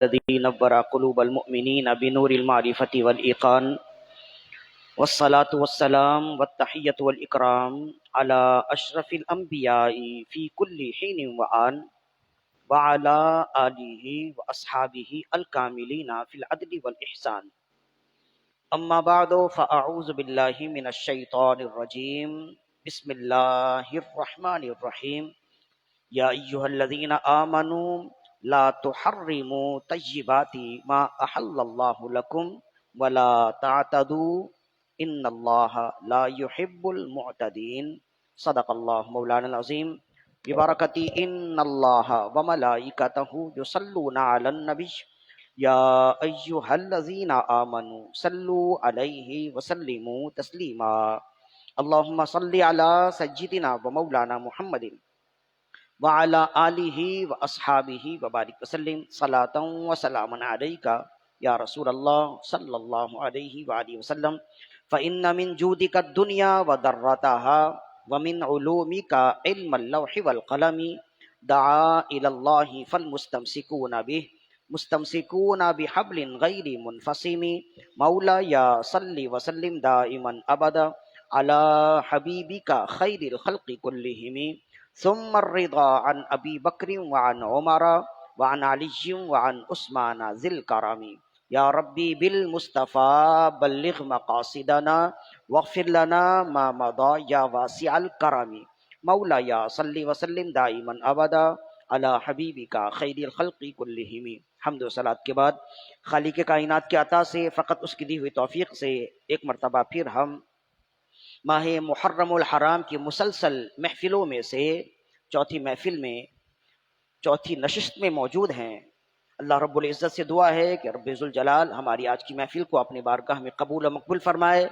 الذي نور قلوب المؤمنين بنور المعرفة والإيقان والصلاة والسلام والتحية والإكرام على أشرف الأنبياء في كل حين وآن وعلى آله وأصحابه الكاملين في العدل والإحسان. أما بعد فأعوذ بالله من الشيطان الرجيم. بسم الله الرحمن الرحيم. یا ایہا الذین آمنوا لا تحرموا طیبات ما احل اللہ لکم ولا تعتدوا ان اللہ لا يحب المعتدین. صدق اللہ مولانا العظیم. ببرکت ان اللہ وملائکتہ یصلون علی النبی یا ایہا الذین آمنوا صلوا علیہ وسلموا تسلیما. اللہم صل علی سیدنا ومولانا محمد وعلى آلہ واصحابہ وبارک وسلم صلاۃ وسلام علیک یا رسول اللہ صلی اللہ علیہ وآلہ وسلم. فإن من جودک الدنیا وضرتها ومن علومک علم اللوح والقلم دعا إلى اللہ فالمستمسکون به مستمسکون بحبل غیر منفصم. مولاي صل وسلم دائما ابدا على حبیبک خیر الخلق كلهم. ثم الرضا عن ابی بکر وعن عمر وعن علی وعن عثمان ذی الکرم. یا ربی بالمصطفى بلغ مقاصدنا واغفر لنا ما مضى یا واسع الکرم. مولاي صل وسلم دائما ابدا على حبیبک خیر الخلق كلهم. حمد و صلات کے بعد خالق کائنات کے عطا سے فقط اس کی دی ہوئی توفیق سے ایک مرتبہ پھر ہم ماہ محرم الحرام کی مسلسل محفلوں میں سے چوتھی محفل میں چوتھی نشست میں موجود ہیں. اللہ رب العزت سے دعا ہے کہ رب ذوالجلال ہماری آج کی محفل کو اپنے بارگاہ میں قبول و مقبول فرمائے.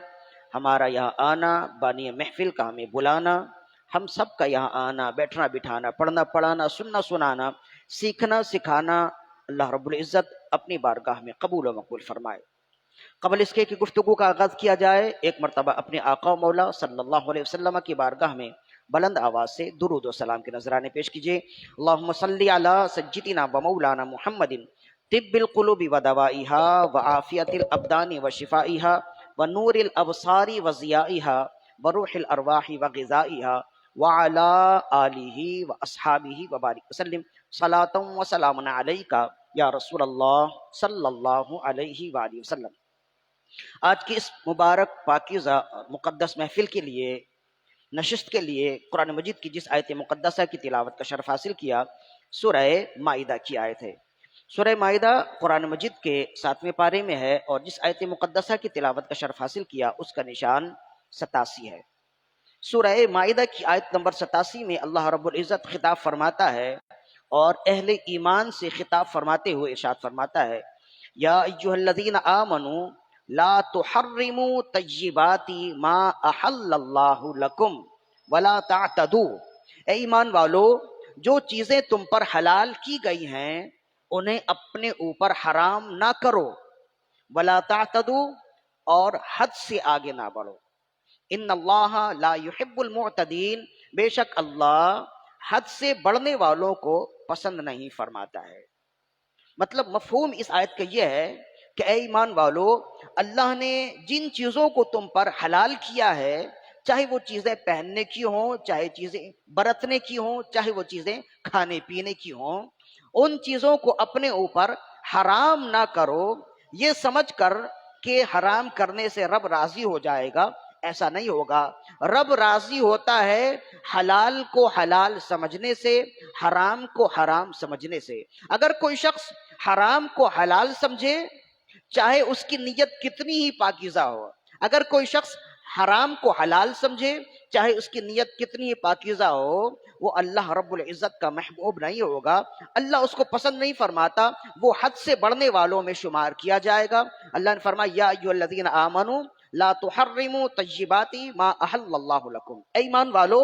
ہمارا یہاں آنا، بانی محفل کا ہمیں بلانا، ہم سب کا یہاں آنا، بیٹھنا بٹھانا، پڑھنا پڑھانا، سننا سنانا، سیکھنا سکھانا اللہ رب العزت اپنی بارگاہ میں قبول و مقبول فرمائے. قبل اس کے کہ گفتگو کا آغاز کیا جائے، ایک مرتبہ اپنے آقا و مولا صلی اللہ علیہ وسلم کی بارگاہ میں بلند آواز سے درود و سلام کے نذرانے پیش کیجیے. اللہم صلی علی سیدنا و مولانا محمد طب القلوب و دوائها وعافیت الابدان و شفائها ونور الابصار و ضیائها وروح الارواح و غذائها وعلى آلہ و اصحابہ وبارک وسلم صلاۃ و سلام علیک یا رسول اللہ صلی اللہ علیہ وآلہ وسلم. آج کی اس مبارک پاکیزہ مقدس محفل کے لیے، نشست کے لیے قرآن مجید کی جس آیت مقدسہ کی تلاوت کا شرف حاصل کیا سورہ مائدہ کی آیت ہے. سورہ مائدہ قرآن مجید کے 7ویں پارے میں ہے اور جس آیت مقدسہ کی تلاوت کا شرف حاصل کیا اس کا نشان 87 ہے. سورہ مائدہ کی آیت نمبر 87 میں اللہ رب العزت خطاب فرماتا ہے اور اہل ایمان سے خطاب فرماتے ہوئے ارشاد فرماتا ہے: یا ایھا الذین آمنوا لا تحرموا طیبات ما احل اللہ لکم ولا تعتدوا. اے ایمان والو، جو چیزیں تم پر حلال کی گئی ہیں انہیں اپنے اوپر حرام نہ کرو. ولا تعتدوا، اور حد سے آگے نہ بڑھو. ان اللہ لا يحب المعتدین، بے شک اللہ حد سے بڑھنے والوں کو پسند نہیں فرماتا ہے. مطلب مفہوم اس آیت کا یہ ہے کہ اے ایمان والو، اللہ نے جن چیزوں کو تم پر حلال کیا ہے، چاہے وہ چیزیں پہننے کی ہوں، چاہے چیزیں برتنے کی ہوں، چاہے وہ چیزیں کھانے پینے کی ہوں، ان چیزوں کو اپنے اوپر حرام نہ کرو یہ سمجھ کر کہ حرام کرنے سے رب راضی ہو جائے گا. ایسا نہیں ہوگا. رب راضی ہوتا ہے حلال کو حلال سمجھنے سے، حرام کو حرام سمجھنے سے. اگر کوئی شخص حرام کو حلال سمجھے، چاہے اس کی نیت کتنی ہی پاکیزہ ہو، اگر کوئی شخص حرام کو حلال سمجھے چاہے اس کی نیت کتنی ہی پاکیزہ ہو، وہ اللہ رب العزت کا محبوب نہیں ہوگا. اللہ اس کو پسند نہیں فرماتا، وہ حد سے بڑھنے والوں میں شمار کیا جائے گا. اللہ نے فرمایا: یا ایھا الذین آمنوا لا تحرموا طیبات ما احل اللہ لکم. اے ایمان والو،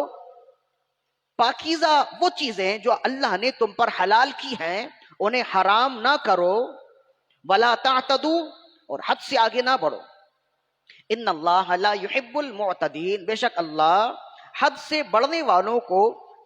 پاکیزہ وہ چیزیں جو اللہ نے تم پر حلال کی ہیں انہیں حرام نہ کرو. ولا تعتدوا، اور حد سے آگے نہ بڑھو. ان اللہ لا يحب المعتدین، بے شک اللہ حد سے بڑھنے والوں کو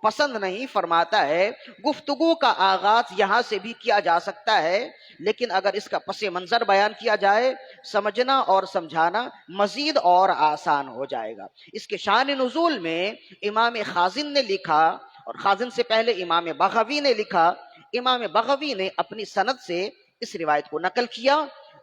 پسند نہیں فرماتا ہے۔ گفتگو کا آغاز یہاں سے بھی کیا جا سکتا ہے، لیکن اگر اس کا پس منظر بیان کیا جائے، سمجھنا اور سمجھانا مزید اور آسان ہو جائے گا۔ اس کے شان نزول میں امام خازن نے لکھا، اور خازن سے پہلے امام بغوی نے لکھا۔ امام بغوی نے اپنی سند سے اس روایت کو نقل کیا،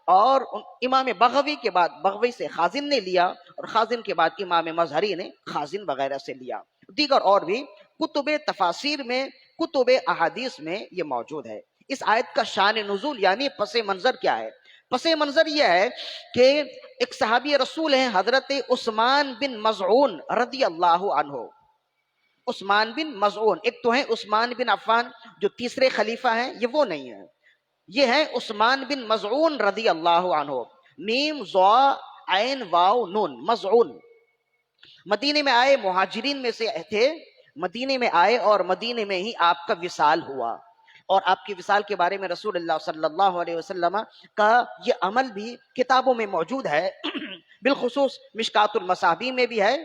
اور امام بغوی کے بعد بغوی سے خازن نے لیا، اور خازن کے بعد امام مظہری نے خازن وغیرہ سے لیا۔ دیگر اور بھی کتب تفاسیر میں، کتب احادیث میں یہ موجود ہے۔ اس آیت کا شان نزول یعنی پس منظر کیا ہے؟ پس منظر یہ ہے کہ ایک صحابی رسول ہیں حضرت عثمان بن مظعون رضی اللہ عنہ۔ عثمان بن مظعون، ایک تو ہیں عثمان بن عفان جو تیسرے خلیفہ ہیں، یہ وہ نہیں ہے، یہ ہیں عثمان بن مظعون رضی اللہ عنہ، میم ضا عین واو نون، مظعون۔ مدینے میں آئے، مہاجرین میں سے تھے، مدینے میں آئے اور مدینے میں ہی آپ کا وصال ہوا، اور آپ کے وصال کے بارے میں رسول اللہ صلی اللہ علیہ وسلم کا یہ عمل بھی کتابوں میں موجود ہے، بالخصوص مشکات المصابیح میں بھی ہے،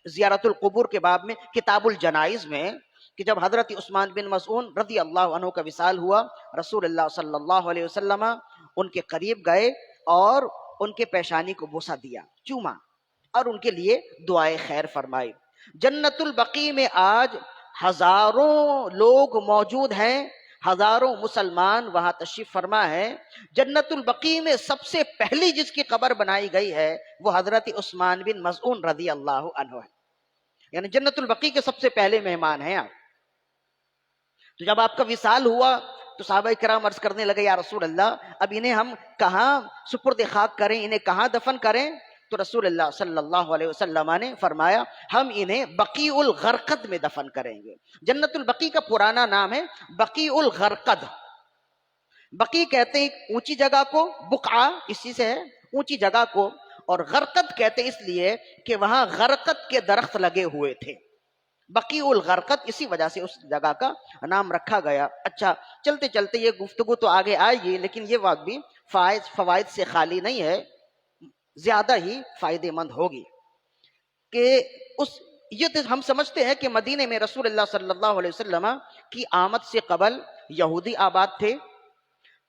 زیارت القبور کے باب میں، کتاب الجنائز میں، کہ جب حضرت عثمان بن مظعون رضی اللہ عنہ کا وصال ہوا، رسول اللہ صلی اللہ علیہ وسلم ان کے قریب گئے اور ان کے پیشانی کو بوسہ دیا، چوما، اور ان کے لیے دعائے خیر فرمائی۔ جنت البقیع میں آج ہزاروں لوگ موجود ہیں، ہزاروں مسلمان وہاں تشریف فرما ہے۔ جنت البقیع میں سب سے پہلی جس کی قبر بنائی گئی ہے وہ حضرت عثمان بن مظعون رضی اللہ عنہ ہے، یعنی جنت البقیع کے سب سے پہلے مہمان ہیں آپ۔ تو جب آپ کا وصال ہوا تو صحابہ کرام عرض کرنے لگے، یا رسول اللہ اب انہیں ہم کہاں سپرد خاک کریں، انہیں کہاں دفن کریں؟ تو رسول اللہ صلی اللہ علیہ وسلم نے فرمایا ہم انہیں بقیع الغرقد میں دفن کریں گے۔ جنت البقیع کا پرانا نام ہے بقیع الغرقد۔ بقیع کہتے ہیں اونچی جگہ کو، بقعہ اسی سے ہے اونچی جگہ کو، اور غرقد کہتے ہیں اس لیے کہ وہاں غرقد کے درخت لگے ہوئے تھے، بقیع الغرقد اسی وجہ سے اس جگہ کا نام رکھا گیا۔ اچھا، چلتے چلتے یہ گفتگو تو آگے آئے گی، لیکن یہ وقت بھی فوائد سے خالی نہیں ہے، زیادہ ہی فائدے مند ہوگی کہ یہ تو ہم سمجھتے ہیں کہ مدینے میں رسول اللہ صلی اللہ علیہ وسلم کی آمد سے قبل یہودی آباد تھے،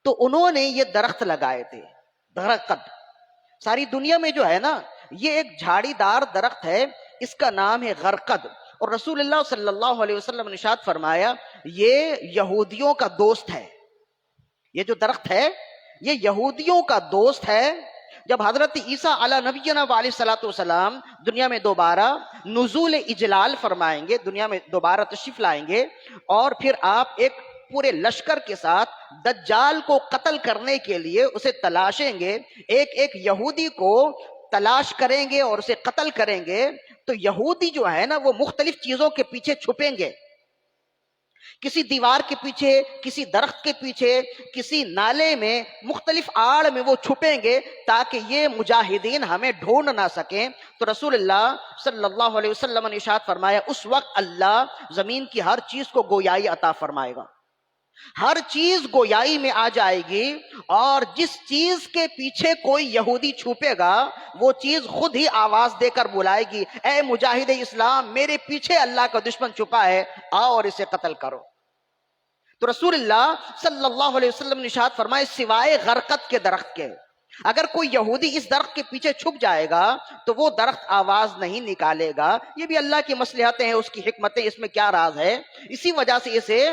تو انہوں نے یہ درخت لگائے تھے، غرقد۔ ساری دنیا میں جو ہے نا، یہ ایک جھاڑی دار درخت ہے، اس کا نام ہے غرقد، اور رسول اللہ صلی اللہ علیہ وسلم نے ارشاد فرمایا یہ یہودیوں کا دوست ہے، یہ جو درخت ہے یہ یہودیوں کا دوست ہے۔ جب حضرت عیسیٰ علی نبینا علیہ الصلوۃ والسلام دنیا میں دوبارہ نزول اجلال فرمائیں گے، دنیا میں دوبارہ تشریف لائیں گے، اور پھر آپ ایک پورے لشکر کے ساتھ دجال کو قتل کرنے کے لیے اسے تلاشیں گے، ایک ایک یہودی کو تلاش کریں گے اور اسے قتل کریں گے، تو یہودی جو ہے نا وہ مختلف چیزوں کے پیچھے چھپیں گے، کسی دیوار کے پیچھے، کسی درخت کے پیچھے، کسی نالے میں، مختلف آڑ میں وہ چھپیں گے تاکہ یہ مجاہدین ہمیں ڈھونڈ نہ سکیں۔ تو رسول اللہ صلی اللہ علیہ وسلم نے ارشاد فرمایا اس وقت اللہ زمین کی ہر چیز کو گویائی عطا فرمائے گا، ہر چیز گویائی میں آ جائے گی، اور جس چیز کے پیچھے کوئی یہودی چھپے گا وہ چیز خود ہی آواز دے کر بلائے گی، اے مجاہد اسلام میرے پیچھے اللہ کا دشمن چھپا ہے، آؤ اور اسے قتل کرو۔ تو رسول اللہ صلی اللہ علیہ وسلم نے ارشاد فرمائے سوائے غرقد کے درخت کے، اگر کوئی یہودی اس درخت کے پیچھے چھپ جائے گا تو وہ درخت آواز نہیں نکالے گا۔ یہ بھی اللہ کی مصلحتیں ہیں، اس کی حکمتیں، اس میں کیا راز ہے، اسی وجہ سے اسے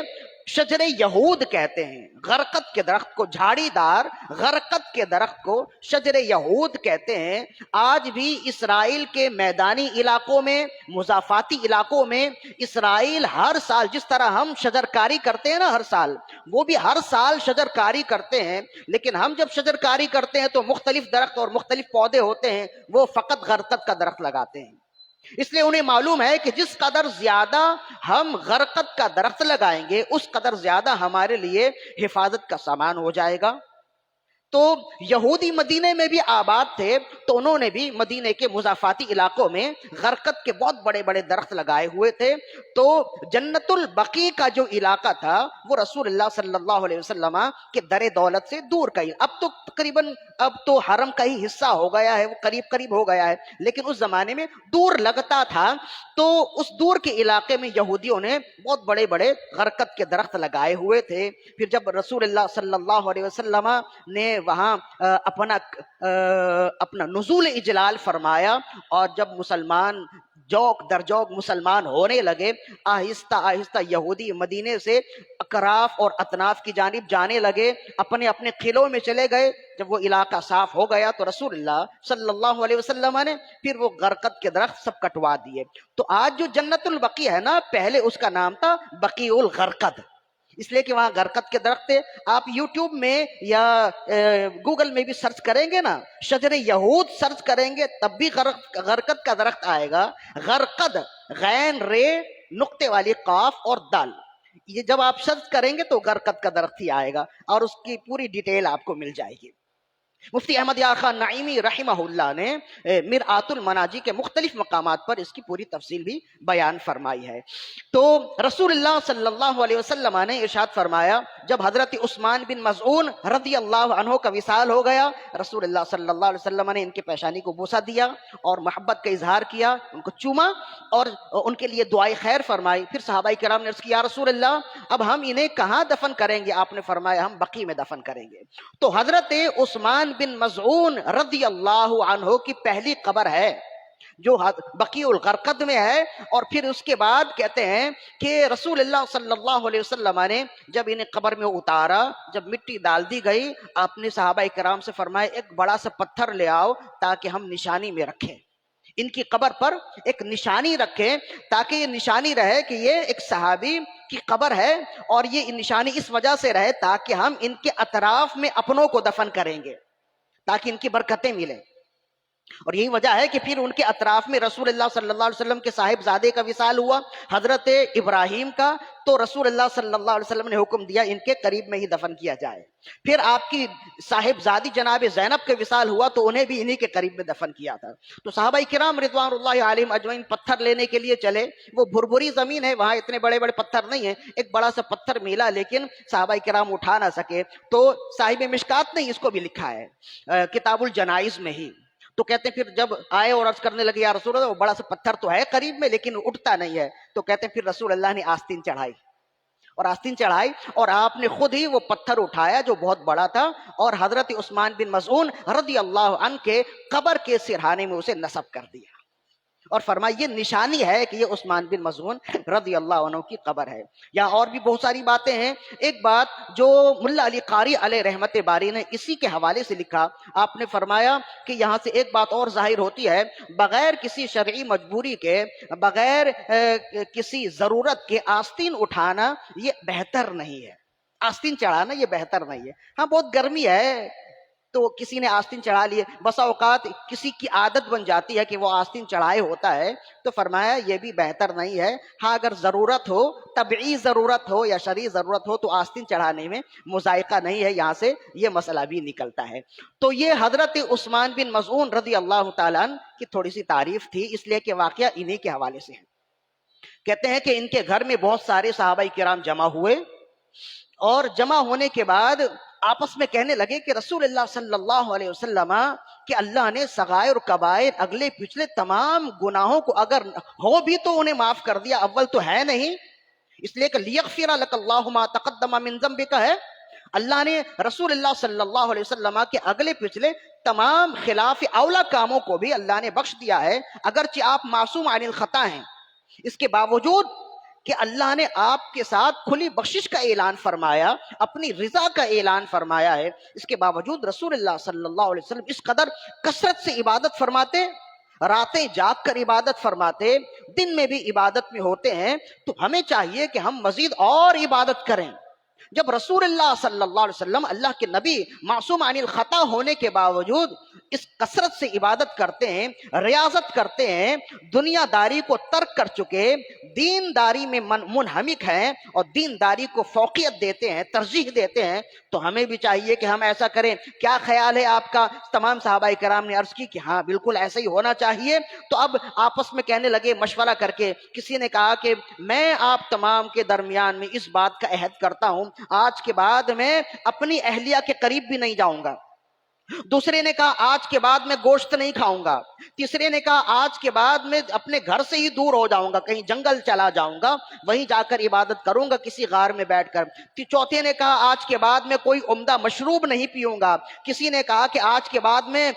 شجر یہود کہتے ہیں، غرقد کے درخت کو، جھاڑی دار غرقد کے درخت کو شجر یہود کہتے ہیں۔ آج بھی اسرائیل کے میدانی علاقوں میں، مضافاتی علاقوں میں، اسرائیل ہر سال جس طرح ہم شجرکاری کرتے ہیں نا ہر سال، وہ بھی ہر سال شجرکاری کرتے ہیں، لیکن ہم جب شجرکاری کرتے ہیں تو مختلف درخت اور مختلف پودے ہوتے ہیں، وہ فقط غرقد کا درخت لگاتے ہیں، اس لیے انہیں معلوم ہے کہ جس قدر زیادہ ہم غرقد کا درخت لگائیں گے اس قدر زیادہ ہمارے لیے حفاظت کا سامان ہو جائے گا۔ تو یہودی مدینے میں بھی آباد تھے، تو انہوں نے بھی مدینے کے مضافاتی علاقوں میں غرقد کے بہت بڑے بڑے درخت لگائے ہوئے تھے۔ تو جنت البقیع کا جو علاقہ تھا وہ رسول اللہ صلی اللہ علیہ وسلم کے در دولت سے دور کا ہی، اب تو تقریباً اب تو حرم کا ہی حصہ ہو گیا ہے، وہ قریب قریب ہو گیا ہے، لیکن اس زمانے میں دور لگتا تھا۔ تو اس دور کے علاقے میں یہودیوں نے بہت بڑے بڑے غرقد کے درخت لگائے ہوئے تھے۔ پھر جب رسول اللہ صلی اللہ علیہ وسلم نے وہاں اپنا نزول اجلال فرمایا، اور جب مسلمان جوک در جوک مسلمان ہونے لگے، آہستہ آہستہ یہودی مدینے سے اکراف اور اطناف کی جانب جانے لگے، اپنے اپنے قلعوں میں چلے گئے۔ جب وہ علاقہ صاف ہو گیا تو رسول اللہ صلی اللہ علیہ وسلم نے پھر وہ غرقد کے درخت سب کٹوا دیے۔ تو آج جو جنت البقیع ہے نا، پہلے اس کا نام تھا بقیع الغرقد، اس لیے کہ وہاں غرقد کے درخت تھے۔ آپ یوٹیوب میں یا گوگل میں بھی سرچ کریں گے نا، شجر یہود سرچ کریں گے تب بھی غرقد کا درخت آئے گا۔ غرقد، غین رے نقطے والی قاف اور دال، یہ جب آپ سرچ کریں گے تو غرقد کا درخت ہی آئے گا، اور اس کی پوری ڈیٹیل آپ کو مل جائے گی۔ مفتی احمد یار خان نعیمی رحمہ اللہ نے مرآت المناجی کے مختلف مقامات پر اس کی پوری تفصیل بھی بیان فرمائی ہے۔ تو رسول اللہ صلی اللہ علیہ وسلم نے ارشاد فرمایا، جب حضرت عثمان بن مظعون رضی اللہ عنہ کا وصال ہو گیا، رسول اللہ صلی اللہ علیہ وسلم نے ان کی پیشانی کو بوسہ دیا اور محبت کا اظہار کیا، ان کو چوما اور ان کے لیے دعائے خیر فرمائی۔ پھر صحابہ کرام نے عرض کیا، یا رسول اللہ اب ہم انہیں کہاں دفن کریں گے؟ آپ نے فرمایا ہم بقیع میں دفن کریں گے۔ تو حضرت عثمان بن مظعون رضی اللہ عنہ کی پہلی قبر ہے جو بقیع الغرقد میں ہے، اور پھر اس کے بعد کہتے ہیں کہ رسول اللہ صلی اللہ علیہ وسلم نے جب انہیں قبر میں اتارا، جب مٹی ڈال دی گئی، آپ نے صحابہ کرام سے فرمایا ایک بڑا سا پتھر لے آؤ تاکہ ہم نشانی میں رکھیں، ان کی قبر پر ایک نشانی رکھیں تاکہ یہ نشانی رہے کہ یہ ایک صحابی کی قبر ہے، اور یہ نشانی اس وجہ سے رہے تاکہ ہم ان کے اطراف میں اپنوں کو دفن کریں گے تاکہ ان کی برکتیں ملیں۔ اور یہی وجہ ہے کہ پھر ان کے اطراف میں رسول اللہ صلی اللہ علیہ وسلم کے صاحب زادے کا وصال ہوا، حضرت ابراہیم کا، تو رسول اللہ صلی اللہ علیہ وسلم نے حکم دیا ان کے قریب میں ہی دفن کیا جائے۔ پھر آپ کی صاحب زادی جناب زینب کے وصال ہوا تو انہیں بھی انہی کے قریب میں دفن کیا تھا۔ تو صحابہ کرام رضوان اللہ علیہم اجمعین پتھر لینے کے لیے چلے، وہ بھربھری زمین ہے، وہاں اتنے بڑے بڑے پتھر نہیں ہیں، ایک بڑا سا پتھر ملا لیکن صحابہ کرام اٹھا نہ سکے۔ تو صاحب مشکات نے اس کو بھی لکھا ہے کتاب الجنائز میں ہی۔ تو کہتے ہیں پھر جب آئے اور عرض کرنے لگے، یا رسول اللہ وہ بڑا سا پتھر تو ہے قریب میں لیکن اٹھتا نہیں ہے، تو کہتے ہیں پھر رسول اللہ نے آستین چڑھائی، اور آستین چڑھائی اور آپ نے خود ہی وہ پتھر اٹھایا جو بہت بڑا تھا، اور حضرت عثمان بن مظعون رضی اللہ عنہ کے قبر کے سرہانے میں اسے نصب کر دیا، اور فرمایا یہ نشانی ہے کہ یہ عثمان بن مظعون رضی اللہ عنہ کی قبر ہے۔ یہاں اور بھی بہت ساری باتیں ہیں۔ ایک بات جو ملا علی قاری علیہ رحمت باری نے اسی کے حوالے سے لکھا، آپ نے فرمایا کہ یہاں سے ایک بات اور ظاہر ہوتی ہے، بغیر کسی شرعی مجبوری کے، بغیر کسی ضرورت کے آستین اٹھانا یہ بہتر نہیں ہے، آستین چڑھانا یہ بہتر نہیں ہے۔ ہاں بہت گرمی ہے تو کسی نے آستین چڑھا لیے، بسا اوقات کسی کی عادت بن جاتی ہے کہ وہ آستین چڑھائے ہوتا ہے، تو فرمایا یہ بھی بہتر نہیں ہے۔ ہاں اگر ضرورت ہو، طبعی ضرورت ہو یا شرعی ضرورت ہو تو آستین چڑھانے میں مذائقہ نہیں ہے، یہاں سے یہ مسئلہ بھی نکلتا ہے۔ تو یہ حضرت عثمان بن مظعون رضی اللہ تعالیٰ عنہ کی تھوڑی سی تعریف تھی، اس لیے کہ واقعہ انہی کے حوالے سے ہے۔ کہتے ہیں کہ ان کے گھر میں بہت سارے صحابہ کرام جمع ہوئے، اور جمع ہونے کے بعد آپس میں کہنے لگے کہ رسول اللہ صلی اللہ علیہ وسلم کہ اللہ نے صغائر اور کبائر اگلے پچھلے تمام گناہوں کو اگر ہو بھی تو انہیں معاف کر دیا، اول تو ہے نہیں، اس لیے کہ لیغفر لک اللہ ما تقدم من ذنبک ہے، اللہ نے رسول اللہ صلی اللہ علیہ وسلم کے اگلے پچھلے تمام خلاف اولا کاموں کو بھی اللہ نے بخش دیا ہے، اگرچہ آپ معصوم عن الخطا ہیں، اس کے باوجود کہ اللہ نے آپ کے ساتھ کھلی بخشش کا اعلان فرمایا، اپنی رضا کا اعلان فرمایا ہے، اس کے باوجود رسول اللہ صلی اللہ علیہ وسلم اس قدر کثرت سے عبادت فرماتے، راتیں جاگ کر عبادت فرماتے، دن میں بھی عبادت میں ہوتے ہیں، تو ہمیں چاہیے کہ ہم مزید اور عبادت کریں۔ جب رسول اللہ صلی اللہ علیہ وسلم اللہ کے نبی معصوم عن الخطا ہونے کے باوجود اس کثرت سے عبادت کرتے ہیں، ریاضت کرتے ہیں، دنیا داری کو ترک کر چکے، دینداری میں منہمک ہیں اور دینداری کو فوقیت دیتے ہیں، ترجیح دیتے ہیں، تو ہمیں بھی چاہیے کہ ہم ایسا کریں۔ کیا خیال ہے آپ کا؟ تمام صحابہ کرام نے عرض کی کہ ہاں بالکل ایسا ہی ہونا چاہیے۔ تو اب آپس میں کہنے لگے مشورہ کر کے، کسی نے کہا کہ میں آپ تمام کے درمیان میں اس بات کا عہد کرتا ہوں، آج کے بعد میں اپنی اہلیہ کے قریب بھی نہیں جاؤں گا۔ دوسرے نے کہا آج کے بعد میں گوشت نہیں کھاؤں گا۔ تیسرے نے کہا آج کے بعد میں اپنے گھر سے ہی دور ہو جاؤں گا، کہیں جنگل چلا جاؤں گا، وہیں جا کر عبادت کروں گا کسی غار میں بیٹھ کر۔ چوتھے نے کہا آج کے بعد میں کوئی عمدہ مشروب نہیں پیوں گا۔ کسی نے کہا کہ آج کے بعد میں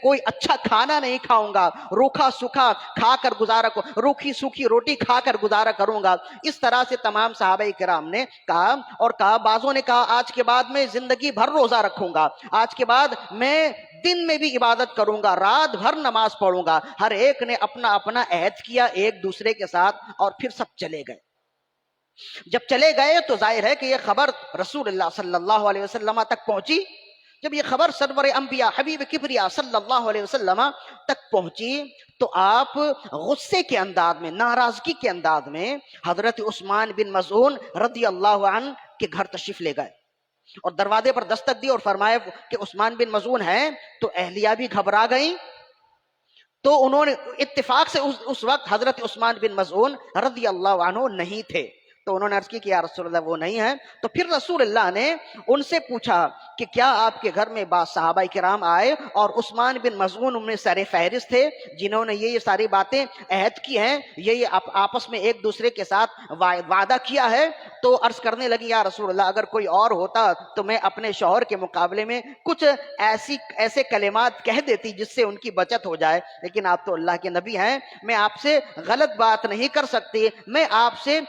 کوئی اچھا کھانا نہیں کھاؤں گا، روکھا سوکھا کھا کر گزارا، روکھی سوکھی روٹی کھا کر گزارا کروں گا۔ اس طرح سے تمام صحابہ کرام نے کہا، اور کہا بعضوں نے کہا آج کے بعد میں زندگی بھر روزہ رکھوں گا، آج کے بعد میں دن میں بھی عبادت کروں گا، رات بھر نماز پڑھوں گا۔ ہر ایک نے اپنا اپنا عہد کیا ایک دوسرے کے ساتھ، اور پھر سب چلے گئے۔ جب چلے گئے تو ظاہر ہے کہ یہ خبر رسول اللہ صلی اللہ علیہ وسلم تک پہنچی۔ جب یہ خبر سرور انبیاء حبیب کبریا صلی اللہ علیہ وسلم تک پہنچی تو آپ غصے کے انداز میں، ناراضگی کے انداز میں حضرت عثمان بن مظعون رضی اللہ عنہ کے گھر تشریف لے گئے اور دروازے پر دستک دی اور فرمایا کہ عثمان بن مظعون ہیں۔ تو اہلیہ بھی گھبرا گئیں، تو انہوں نے اتفاق سے اس وقت حضرت عثمان بن مظعون رضی اللہ عنہ نہیں تھے، تو انہوں نے عرض کی کہ یا رسول اللہ وہ نہیں ہیں۔ تو پھر رسول اللہ نے ان سے پوچھا کہ کیا آپ کے گھر میں بعض صحابہ کرام آئے اور عثمان بن مظعون ان میں سر فہرست تھے جنہوں نے یہ ساری باتیں عہد کی ہیں، یہ آپس میں ایک دوسرے کے ساتھ وعدہ کیا ہے؟ تو عرض کرنے لگی یا رسول اللہ اگر کوئی اور ہوتا تو میں اپنے شوہر کے مقابلے میں کچھ ایسے کلمات کہہ دیتی جس سے ان کی بچت ہو جائے، لیکن آپ تو اللہ کے نبی ہیں، میں آپ سے غلط بات نہیں کر سکتی، میں آپ سے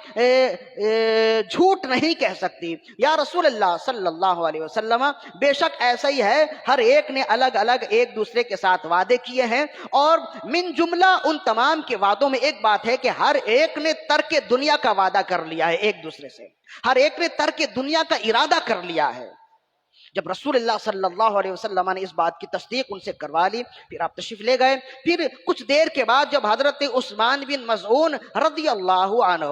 جھوٹ نہیں کہہ سکتی۔ یا رسول اللہ صلی اللہ علیہ وسلم بے شک ایسا ہی ہے، ہر ایک نے الگ الگ ایک دوسرے کے ساتھ وعدے کیے ہیں، اور من جملہ ان تمام کے وعدوں میں ایک بات ہے کہ ہر ایک نے ترک دنیا کا وعدہ کر لیا ہے ایک دوسرے سے، ہر ایک نے ترک دنیا کا ارادہ کر لیا ہے۔ جب رسول اللہ صلی اللہ علیہ وسلم نے اس بات کی تصدیق ان سے کروا لی، پھر آپ تشریف لے گئے۔ پھر کچھ دیر کے بعد جب حضرت عثمان بن مظعون رضی اللہ عنہ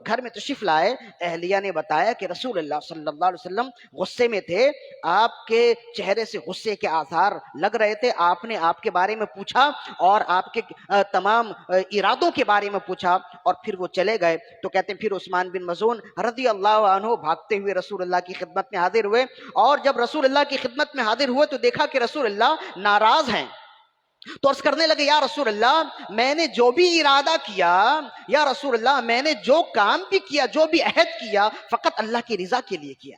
گھر میں تشریف لائے، اہلیہ نے بتایا کہ رسول اللہ صلی اللہ علیہ وسلم غصے میں تھے، آپ کے چہرے سے غصے کے آثار لگ رہے تھے، آپ نے آپ کے بارے میں پوچھا اور آپ کے تمام ارادوں کے بارے میں پوچھا، اور پھر وہ چلے گئے۔ تو کہتے ہیں پھر عثمان بن مظعون رضی اللہ عنہ بھاگتے ہوئے رسول اللہ کی خدمت میں حاضر ہوئے، اور جب رسول اللہ کی خدمت میں حاضر ہوئے تو دیکھا کہ رسول اللہ ناراض ہیں۔ تو عرض کرنے لگے یا رسول اللہ میں نے جو بھی ارادہ کیا، یا رسول اللہ میں نے جو کام بھی کیا، جو بھی عہد کیا، فقط اللہ کی رضا کے لیے کیا،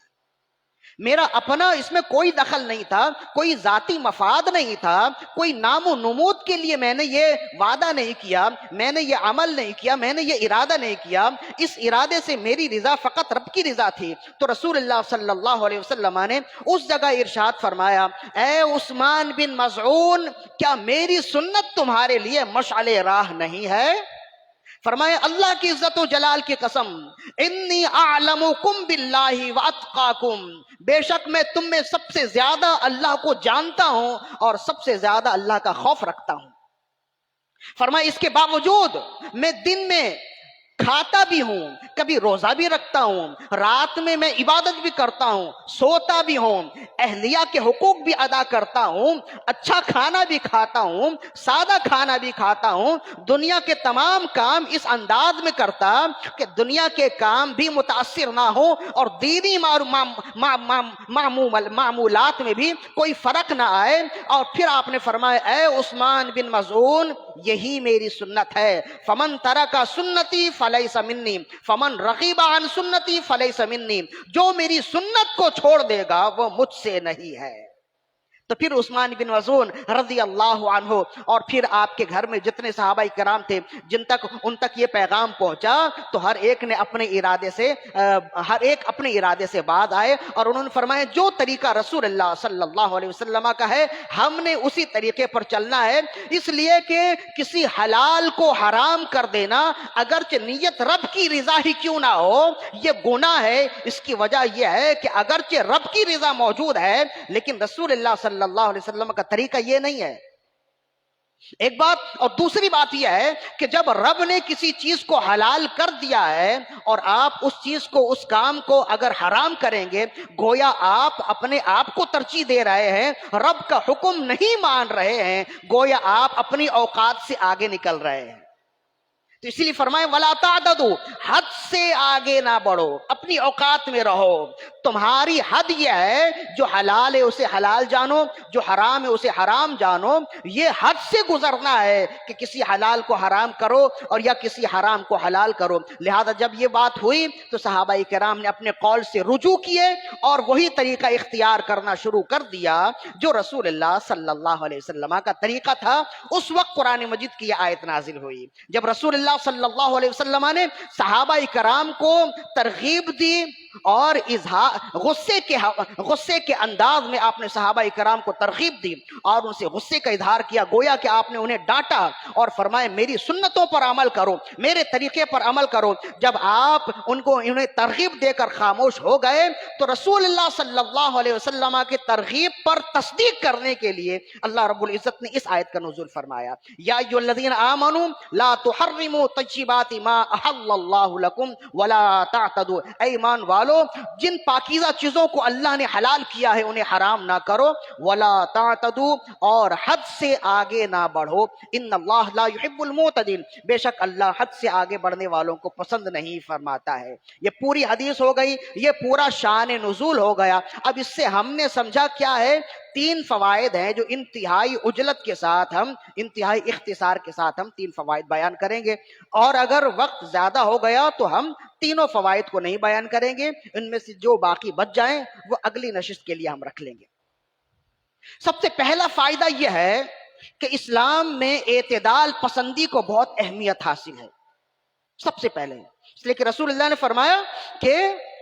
میرا اپنا اس میں کوئی دخل نہیں تھا، کوئی ذاتی مفاد نہیں تھا، کوئی نام و نمود کے لیے میں نے یہ وعدہ نہیں کیا، میں نے یہ عمل نہیں کیا، میں نے یہ ارادہ نہیں کیا، اس ارادے سے میری رضا فقط رب کی رضا تھی۔ تو رسول اللہ صلی اللہ علیہ وسلم نے اس جگہ ارشاد فرمایا اے عثمان بن مظعون کیا میری سنت تمہارے لیے مشعل راہ نہیں ہے؟ فرمایا اللہ کی عزت و جلال کی قسم، انی اعلمکم باللہ واتقاکم، بے شک میں تم میں سب سے زیادہ اللہ کو جانتا ہوں اور سب سے زیادہ اللہ کا خوف رکھتا ہوں۔ فرمایا اس کے باوجود میں دن میں کھاتا بھی ہوں، کبھی روزہ بھی رکھتا ہوں، رات میں عبادت بھی کرتا ہوں، سوتا بھی ہوں، اہلیہ کے حقوق بھی ادا کرتا ہوں، اچھا کھانا بھی کھاتا ہوں، سادہ کھانا بھی کھاتا ہوں، دنیا کے تمام کام اس انداز میں کرتا کہ دنیا کے کام بھی متاثر نہ ہو اور دینی معمولات میں بھی کوئی فرق نہ آئے۔ اور پھر آپ نے فرمایا اے عثمان بن مظعون یہی میری سنت ہے، فمن ترک سنتی فلیس منی فمن رغب عن سنتی فلیس منی، جو میری سنت کو چھوڑ دے گا وہ مجھ سے نہیں ہے۔ تو پھر عثمان بن مظعون رضی اللہ عنہ اور پھر آپ کے گھر میں جتنے صحابہ کرام تھے ان تک یہ پیغام پہنچا، تو ہر ایک اپنے ارادے سے بعد آئے اور انہوں نے فرمایا جو طریقہ رسول اللہ صلی اللہ علیہ وسلم کا ہے ہم نے اسی طریقے پر چلنا ہے، اس لیے کہ کسی حلال کو حرام کر دینا اگرچہ نیت رب کی رضا ہی کیوں نہ ہو یہ گناہ ہے۔ اس کی وجہ یہ ہے کہ اگرچہ رب کی رضا موجود ہے لیکن رسول اللہ صلی صلی اللہ علیہ وسلم کا طریقہ یہ نہیں ہے. ایک بات. اور دوسری بات یہ ہے کہ جب رب نے کسی چیز کو حلال کر دیا ہے اور آپ اس چیز کو, اس کام کو اگر حرام کریں گے, گویا آپ اپنے آپ کو ترجیح دے رہے ہیں, رب کا حکم نہیں مان رہے ہیں, گویا آپ اپنی اوقات سے آگے نکل رہے ہیں. تو اسی لیے فرمائے وَلَا تَعْتَدُوا, حد سے آگے نہ بڑھو, اپنی اوقات میں رہو. تمہاری حد یہ ہے جو حلال ہے اسے حلال جانو, جو حرام ہے اسے حرام جانو. یہ حد سے گزرنا ہے کہ کسی حلال کو حرام کرو اور یا کسی حرام کو حلال کرو. لہذا جب یہ بات ہوئی تو صحابہ کرام نے اپنے قول سے رجوع کیے اور وہی طریقہ اختیار کرنا شروع کر دیا جو رسول اللہ صلی اللہ علیہ وسلم کا طریقہ تھا. اس وقت قرآن مجید کی یہ آیت نازل ہوئی جب رسول اللہ صلی اللہ علیہ وسلم نے صحابہ کرام کو ترغیب دی اور غصے کے انداز میں آپ نے صحابہ کرام کو ترغیب دی اور ان سے غصے کا اظہار کیا. گویا کہ آپ نے انہیں ڈانٹا اور فرمایا میری سنتوں پر عمل کرو, میرے طریقے پر عمل کرو. جب آپ انہیں ترغیب دے کر خاموش ہو گئے تو رسول اللہ صلی اللہ علیہ وسلم کے ترغیب پر تصدیق کرنے کے لیے اللہ رب العزت نے اس آیت کا نزول فرمایا. یا ایھا الذین آمنوا لا تحرموا طیبات ما احل اللہ لکم ولا تعتدوا, اے ایمان والو جن پاکیزہ چیزوں کو اللہ نے حلال کیا ہے انہیں حرام نہ کرو. ولا تعتدوا, اور حد سے آگے نہ بڑھو. ان اللہ لا يحب المعتدین, بے شک اللہ حد سے آگے بڑھنے والوں کو پسند نہیں فرماتا ہے. یہ پوری حدیث ہو گئی, یہ پورا شان نزول ہو گیا. اب اس سے ہم نے سمجھا کیا ہے, 3 فوائد ہیں جو انتہائی عجلت کے ساتھ انتہائی اختصار کے ساتھ 3 فوائد بیان کریں گے. اور اگر وقت زیادہ ہو گیا تو ہم تینوں فوائد کو نہیں بیان کریں گے, ان میں سے جو باقی بچ جائیں وہ اگلی نشست کے لیے ہم رکھ لیں گے. سب سے پہلا فائدہ یہ ہے کہ اسلام میں اعتدال پسندی کو بہت اہمیت حاصل ہے. سب سے پہلے اس لیے کہ رسول اللہ نے فرمایا کہ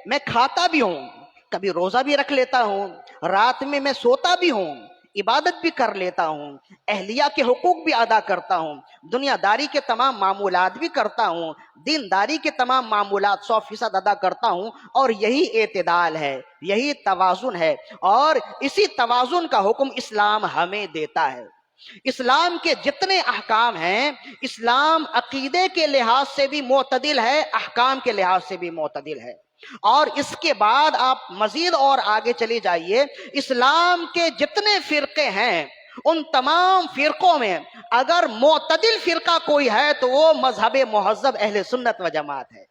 میں کھاتا بھی ہوں, کبھی روزہ بھی رکھ لیتا ہوں, رات میں میں سوتا بھی ہوں, عبادت بھی کر لیتا ہوں, اہلیہ کے حقوق بھی ادا کرتا ہوں, دنیا داری کے تمام معمولات بھی کرتا ہوں, دینداری کے تمام معمولات 100% ادا کرتا ہوں. اور یہی اعتدال ہے, یہی توازن ہے, اور اسی توازن کا حکم اسلام ہمیں دیتا ہے. اسلام کے جتنے احکام ہیں, اسلام عقیدے کے لحاظ سے بھی معتدل ہے, احکام کے لحاظ سے بھی معتدل ہے. اور اس کے بعد آپ مزید اور آگے چلے جائیے, اسلام کے جتنے فرقے ہیں ان تمام فرقوں میں اگر معتدل فرقہ کوئی ہے تو وہ مذہب مہذب اہل سنت و جماعت ہے.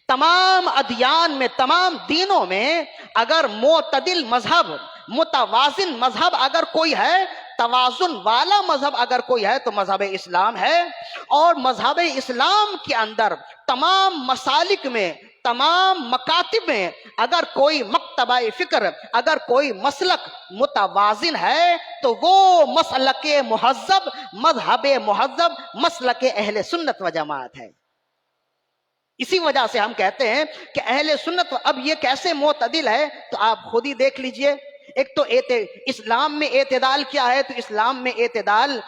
تمام ادیان میں, تمام دینوں میں اگر معتدل مذہب, متوازن مذہب اگر کوئی ہے, توازن والا مذہب اگر کوئی ہے تو مذہب اسلام ہے. اور مذہب اسلام کے اندر تمام مسالک میں, تمام مکاتب میں اگر کوئی مکتبہ فکر, اگر کوئی مسلک متوازن ہے تو وہ مسلک مہذب, مذہب مہذب, مسلک اہل سنت و جماعت ہے. اسی وجہ سے ہم کہتے ہیں کہ اہل سنت. اب یہ کیسے معتدل ہے تو آپ خود ہی دیکھ لیجئے. ایک تو اسلام میں اعتدال کیا ہے, تو اسلام میں اعتدال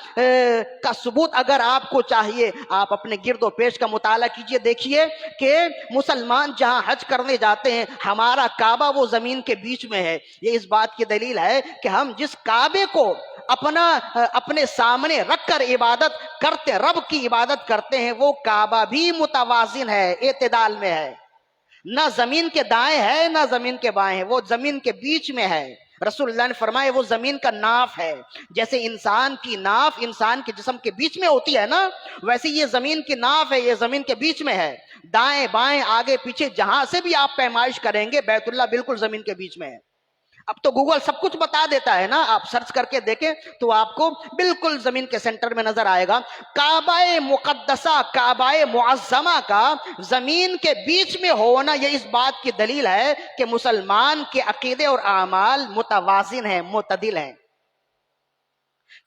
کا ثبوت اگر آپ کو چاہیے آپ اپنے گرد و پیش کا مطالعہ کیجئے. دیکھیے کہ مسلمان جہاں حج کرنے جاتے ہیں, ہمارا کعبہ وہ زمین کے بیچ میں ہے. یہ اس بات کی دلیل ہے کہ ہم جس کعبے کو اپنے سامنے رکھ کر عبادت کرتے, رب کی عبادت کرتے ہیں, وہ کعبہ بھی متوازن ہے, اعتدال میں ہے. نہ زمین کے دائیں ہے نہ زمین کے بائیں ہے, وہ زمین کے بیچ میں ہے. رسول اللہ نے فرمایا وہ زمین کا ناف ہے. جیسے انسان کی ناف انسان کے جسم کے بیچ میں ہوتی ہے نا, ویسے یہ زمین کی ناف ہے, یہ زمین کے بیچ میں ہے. دائیں بائیں آگے پیچھے جہاں سے بھی آپ پیمائش کریں گے بیت اللہ بالکل زمین کے بیچ میں ہے. اب تو گوگل سب کچھ بتا دیتا ہے نا, آپ سرچ کر کے دیکھیں تو آپ کو بالکل زمین کے سینٹر میں نظر آئے گا. کعبہ مقدسہ, کعبہ معظمہ کا زمین کے بیچ میں ہونا یہ اس بات کی دلیل ہے کہ مسلمان کے عقیدے اور اعمال متوازن ہیں, معتدل ہیں.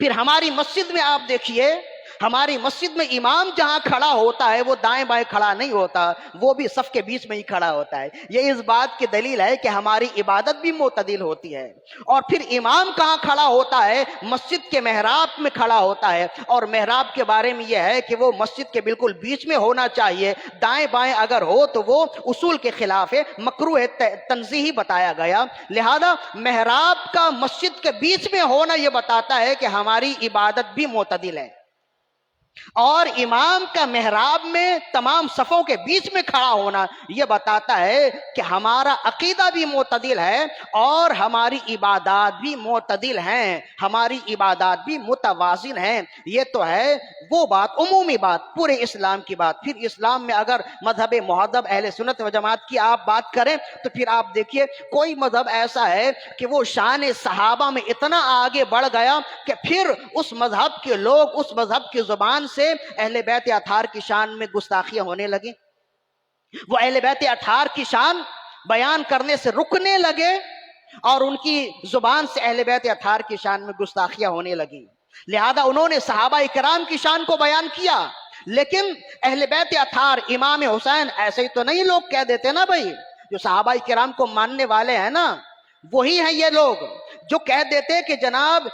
پھر ہماری مسجد میں آپ دیکھیے ہماری مسجد میں امام جہاں کھڑا ہوتا ہے وہ دائیں بائیں کھڑا نہیں ہوتا، وہ بھی صف کے بیچ میں ہی کھڑا ہوتا ہے۔ یہ اس بات کی دلیل ہے کہ ہماری عبادت بھی معتدل ہوتی ہے۔ اور پھر امام کہاں کھڑا ہوتا ہے؟ مسجد کے محراب میں کھڑا ہوتا ہے، اور محراب کے بارے میں یہ ہے کہ وہ مسجد کے بالکل بیچ میں ہونا چاہیے، دائیں بائیں اگر ہو تو وہ اصول کے خلاف ہے، مکروہ تنزیہی بتایا گیا۔ لہذا محراب کا مسجد کے بیچ میں ہونا یہ بتاتا ہے کہ ہماری عبادت بھی معتدل ہے، اور امام کا محراب میں تمام صفوں کے بیچ میں کھڑا ہونا یہ بتاتا ہے کہ ہمارا عقیدہ بھی معتدل ہے اور ہماری عبادات بھی معتدل ہیں، ہماری عبادات بھی متوازن ہیں۔ یہ تو ہے وہ بات، عمومی بات، پورے اسلام کی بات۔ پھر اسلام میں اگر مذہب مہذب اہل سنت و جماعت کی آپ بات کریں تو پھر آپ دیکھیے کوئی مذہب ایسا ہے کہ وہ شان صحابہ میں اتنا آگے بڑھ گیا کہ پھر اس مذہب کے لوگ اس مذہب کی زبان سے اہل بیت اطہار کی شان میں گستاخیاں ہونے لگی، وہ اہل بیت اطہار کی شان بیان کرنے سے رکنے لگے، اور ان کی زبان سے اہل بیت اطہار کی شان میں گستاخیاں ہونے لگی۔ لہذا انہوں نے صحابہ کرام کی شان کو بیان کیا، لیکن اہل بیت اطہار امام حسین ایسے ہی تو نہیں لوگ کہہ دیتے نا بھائی، جو صحابہ کرام کو ماننے والے ہیں نا وہی ہیں یہ لوگ جو کہہ دیتے کہ جناب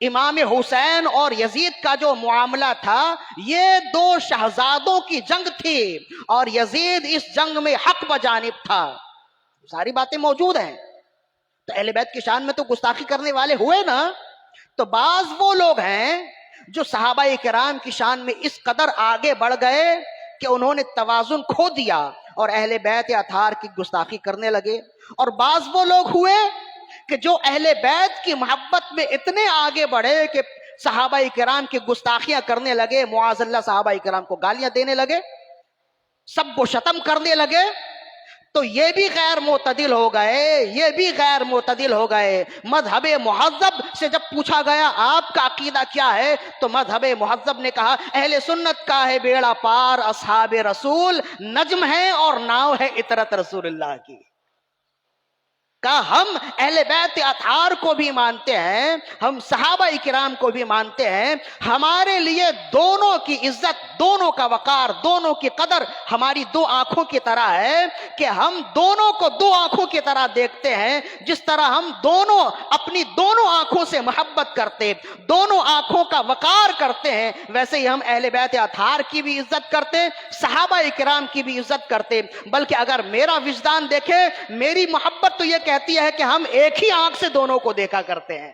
امام حسین اور یزید کا جو معاملہ تھا یہ دو شہزادوں کی جنگ تھی اور یزید اس جنگ میں حق بجانب تھا۔ ساری باتیں موجود ہیں، تو اہل بیت کی شان میں تو گستاخی کرنے والے ہوئے نا۔ تو بعض وہ لوگ ہیں جو صحابہ کرام کی شان میں اس قدر آگے بڑھ گئے کہ انہوں نے توازن کھو دیا اور اہل بیت اطہار کی گستاخی کرنے لگے، اور بعض وہ لوگ ہوئے کہ جو اہل بیت کی محبت میں اتنے آگے بڑھے کہ صحابہ کرام کی گستاخیاں کرنے لگے، معاذ اللہ صحابہ کرام کو گالیاں دینے لگے، سب کو شتم کرنے لگے۔ تو یہ بھی غیر معتدل ہو گئے، یہ بھی غیر معتدل ہو گئے۔ مذہب مہذب سے جب پوچھا گیا آپ کا عقیدہ کیا ہے تو مذہب مہذب نے کہا اہل سنت کا ہے بیڑا پار اصحاب رسول، نجم ہے اور ناؤ ہے اطرت رسول اللہ کی۔ کہا ہم اہل بیت اطہار کو بھی مانتے ہیں، ہم صحابہ کرام کو بھی مانتے ہیں، ہمارے لیے دونوں کی عزت، دونوں کا وقار، دونوں کی قدر ہماری دو آنکھوں کی طرح ہے کہ ہم دونوں کو دو آنکھوں کی طرح دیکھتے ہیں۔ جس طرح ہم دونوں اپنی دونوں آنکھوں سے محبت کرتے، دونوں آنکھوں کا وقار کرتے ہیں، ویسے ہی ہم اہل بیت اطہار کی بھی عزت کرتے، صحابہ کرام کی بھی عزت کرتے۔ بلکہ اگر میرا وجدان دیکھے، میری محبت تو یہ کہتی ہے کہ ہم ایک ہی آنکھ سے دونوں کو دیکھا کرتے ہیں۔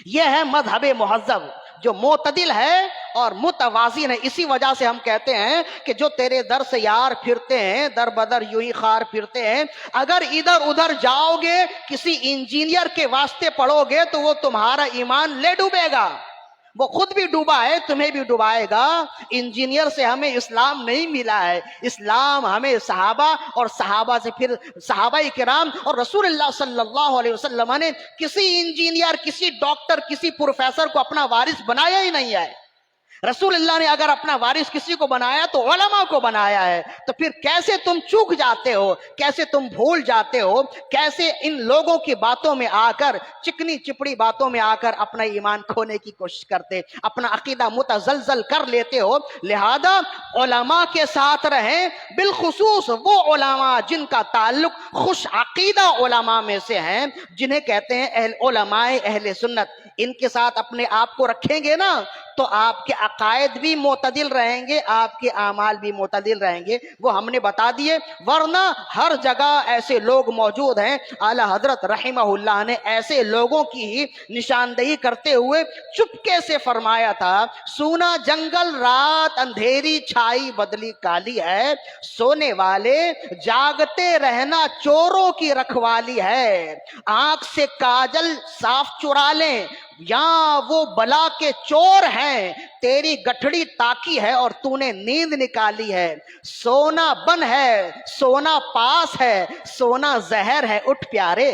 یہ ہے مذہب مہذب جو معتدل ہے اور متوازن ہے۔ اسی وجہ سے ہم کہتے ہیں کہ جو تیرے در سے یار پھرتے ہیں در بدر یوں ہی خار پھرتے ہیں، اگر ادھر ادھر جاؤ گے کسی انجینئر کے واسطے پڑھو گے تو وہ تمہارا ایمان لے ڈوبے گا، وہ خود بھی ڈوبا ہے تمہیں بھی ڈوبائے گا۔ انجینئر سے ہمیں اسلام نہیں ملا ہے، اسلام ہمیں صحابہ اور صحابہ سے پھر صحابہ کرام اور رسول اللہ صلی اللہ علیہ وسلم نے کسی انجینئر، کسی ڈاکٹر، کسی پروفیسر کو اپنا وارث بنایا ہی نہیں ہے۔ رسول اللہ نے اگر اپنا وارث کسی کو بنایا تو علماء کو بنایا ہے۔ تو پھر کیسے تم چوک جاتے ہو، کیسے تم بھول جاتے ہو، کیسے ان لوگوں کی باتوں میں آ کر، چکنی چپڑی باتوں میں آ کر اپنا ایمان کھونے کی کوشش کرتے، اپنا عقیدہ متزلزل کر لیتے ہو۔ لہذا علماء کے ساتھ رہیں، بالخصوص وہ علماء جن کا تعلق خوش عقیدہ علماء میں سے ہیں، جنہیں کہتے ہیں علماء اہل سنت۔ ان کے ساتھ اپنے آپ کو رکھیں گے نا تو آپ کے عقائد بھی معتدل رہیں گے، آپ کے اعمال بھی معتدل رہیں گے، وہ ہم نے بتا دیے۔ ورنہ ہر جگہ ایسے لوگ موجود ہیں۔ اعلی حضرت رحمہ اللہ نے ایسے لوگوں کی ہی نشاندہی کرتے ہوئے چپکے سے فرمایا تھا، سونا جنگل رات اندھیری چھائی بدلی کالی ہے، سونے والے جاگتے رہنا چوروں کی رکھوالی ہے، آنکھ سے کاجل صاف چرا لیں یا وہ بلا کے چور ہیں، تیری گٹھڑی تاکی ہے اور تو نے نیند نکالی ہے، سونا بن ہے، سونا پاس ہے، سونا زہر ہے، اٹھ پیارے۔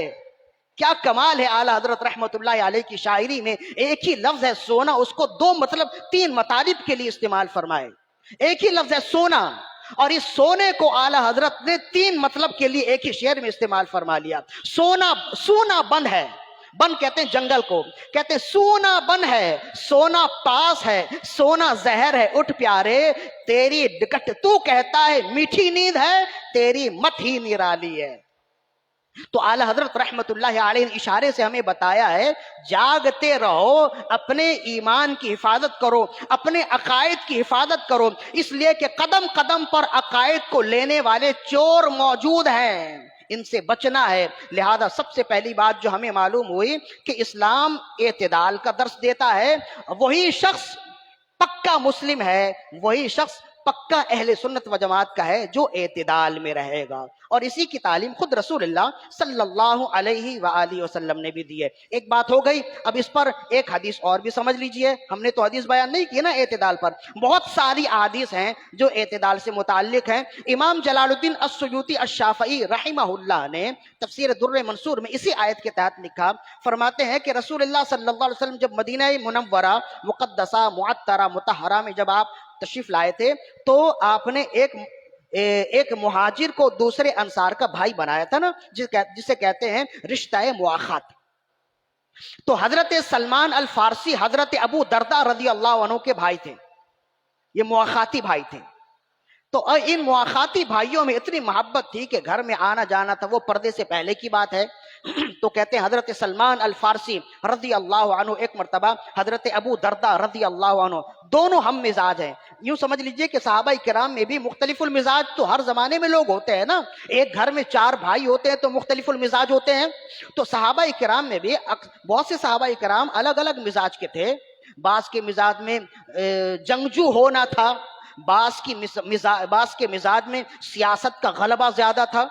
کیا کمال ہے اعلیٰ حضرت رحمت اللہ علیہ کی شاعری میں۔ ایک ہی لفظ ہے سونا، اس کو دو مطلب تین مطالب کے لیے استعمال فرمائے۔ ایک ہی لفظ ہے سونا، اور اس سونے کو اعلیٰ حضرت نے تین مطلب کے لیے ایک ہی شعر میں استعمال فرما لیا۔ سونا بند ہے، بن کہتے ہیں جنگل کو، کہتے ہیں سونا بن ہے، سونا پاس ہے، سونا زہر ہے، اٹھ پیارے تیری ڈکٹ، تو کہتا ہے میٹھی نیند ہے، تیری مت ہی نرالی ہے۔ تو اعلی حضرت رحمت اللہ علیہ نے اشارے سے ہمیں بتایا ہے جاگتے رہو، اپنے ایمان کی حفاظت کرو، اپنے عقائد کی حفاظت کرو، اس لیے کہ قدم قدم پر عقائد کو لینے والے چور موجود ہیں، ان سے بچنا ہے۔ لہذا سب سے پہلی بات جو ہمیں معلوم ہوئی کہ اسلام اعتدال کا درس دیتا ہے، وہی شخص پکا مسلم ہے، وہی شخص پکا اہل سنت و جماعت کا ہے جو اعتدال میں رہے گا، اور اسی کی تعلیم خود رسول اللہ صلی اللہ علیہ وآلہ وسلم نے بھی دی ہے۔ ایک بات ہو گئی، اب اس پر ایک حدیث اور بھی سمجھ لیجئے، ہم نے تو حدیث بیان نہیں کی نا اعتدال پر، بہت ساری احادیث ہیں جو اعتدال سے متعلق ہیں۔ امام جلال الدین السیوطی الشافعی رحمہ اللہ نے تفسیر در منصور میں اسی آیت کے تحت لکھا، فرماتے ہیں کہ رسول اللہ صلی اللہ علیہ وسلم جب مدینہ منورہ مقدسہ معطرہ مطہرہ میں جب آپ تشریف لائے تھے تو آپ نے ایک مہاجر کو دوسرے انصار کا بھائی بنایا تھا نا، جسے کہتے ہیں رشتہ مواخات۔ تو حضرت سلمان الفارسی حضرت ابو دردہ رضی اللہ عنہ کے بھائی تھے، یہ مواخاتی بھائی تھے۔ تو ان مواخاتی بھائیوں میں اتنی محبت تھی کہ گھر میں آنا جانا تھا وہ پردے سے پہلے کی بات ہے۔ تو کہتے ہیں حضرت سلمان الفارسی رضی اللہ عنہ ایک مرتبہ حضرت ابو دردہ رضی اللہ عنہ، دونوں ہم مزاج ہیں، یوں سمجھ لیجئے کہ صحابہ کرام میں بھی مختلف المزاج تو ہر زمانے میں لوگ ہوتے ہیں نا، ایک گھر میں 4 بھائی ہوتے ہیں تو مختلف المزاج ہوتے ہیں، تو صحابہ کرام میں بھی بہت سے صحابہ کرام الگ الگ مزاج کے تھے۔ بعض کے مزاج میں جنگجو ہونا تھا، بعض کے مزاج میں سیاست کا غلبہ زیادہ تھا،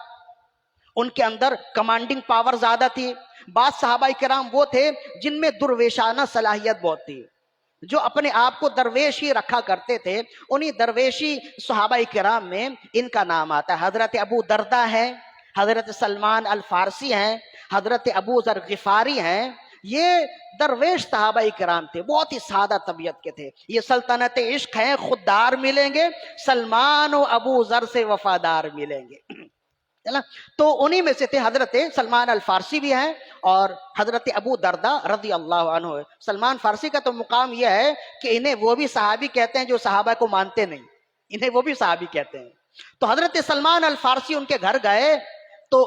ان کے اندر کمانڈنگ پاور زیادہ تھی۔ بعض صحابہ کرام وہ تھے جن میں درویشانہ صلاحیت بہت تھی، جو اپنے آپ کو درویش ہی رکھا کرتے تھے، انہی درویشی صحابہ کرام میں ان کا نام آتا ہے۔ حضرت ابو دردہ ہیں، حضرت سلمان الفارسی ہیں، حضرت ابو ذر غفاری ہیں، یہ درویش صحابہ کرام تھے، بہت ہی سادہ طبیعت کے تھے۔ یہ سلطنت عشق ہیں، خوددار ملیں گے، سلمان و ابو ذر سے وفادار ملیں گے۔ تو انہی میں سے تھے حضرت سلمان الفارسی بھی ہیں اور حضرت ابو دردہ رضی اللہ عنہ۔ سلمان فارسی کا تو مقام یہ ہے کہ انہیں وہ بھی صحابی کہتے ہیں جو صحابہ کو مانتے نہیں، انہیں وہ بھی صحابی کہتے ہیں۔ تو حضرت سلمان الفارسی ان کے گھر گئے تو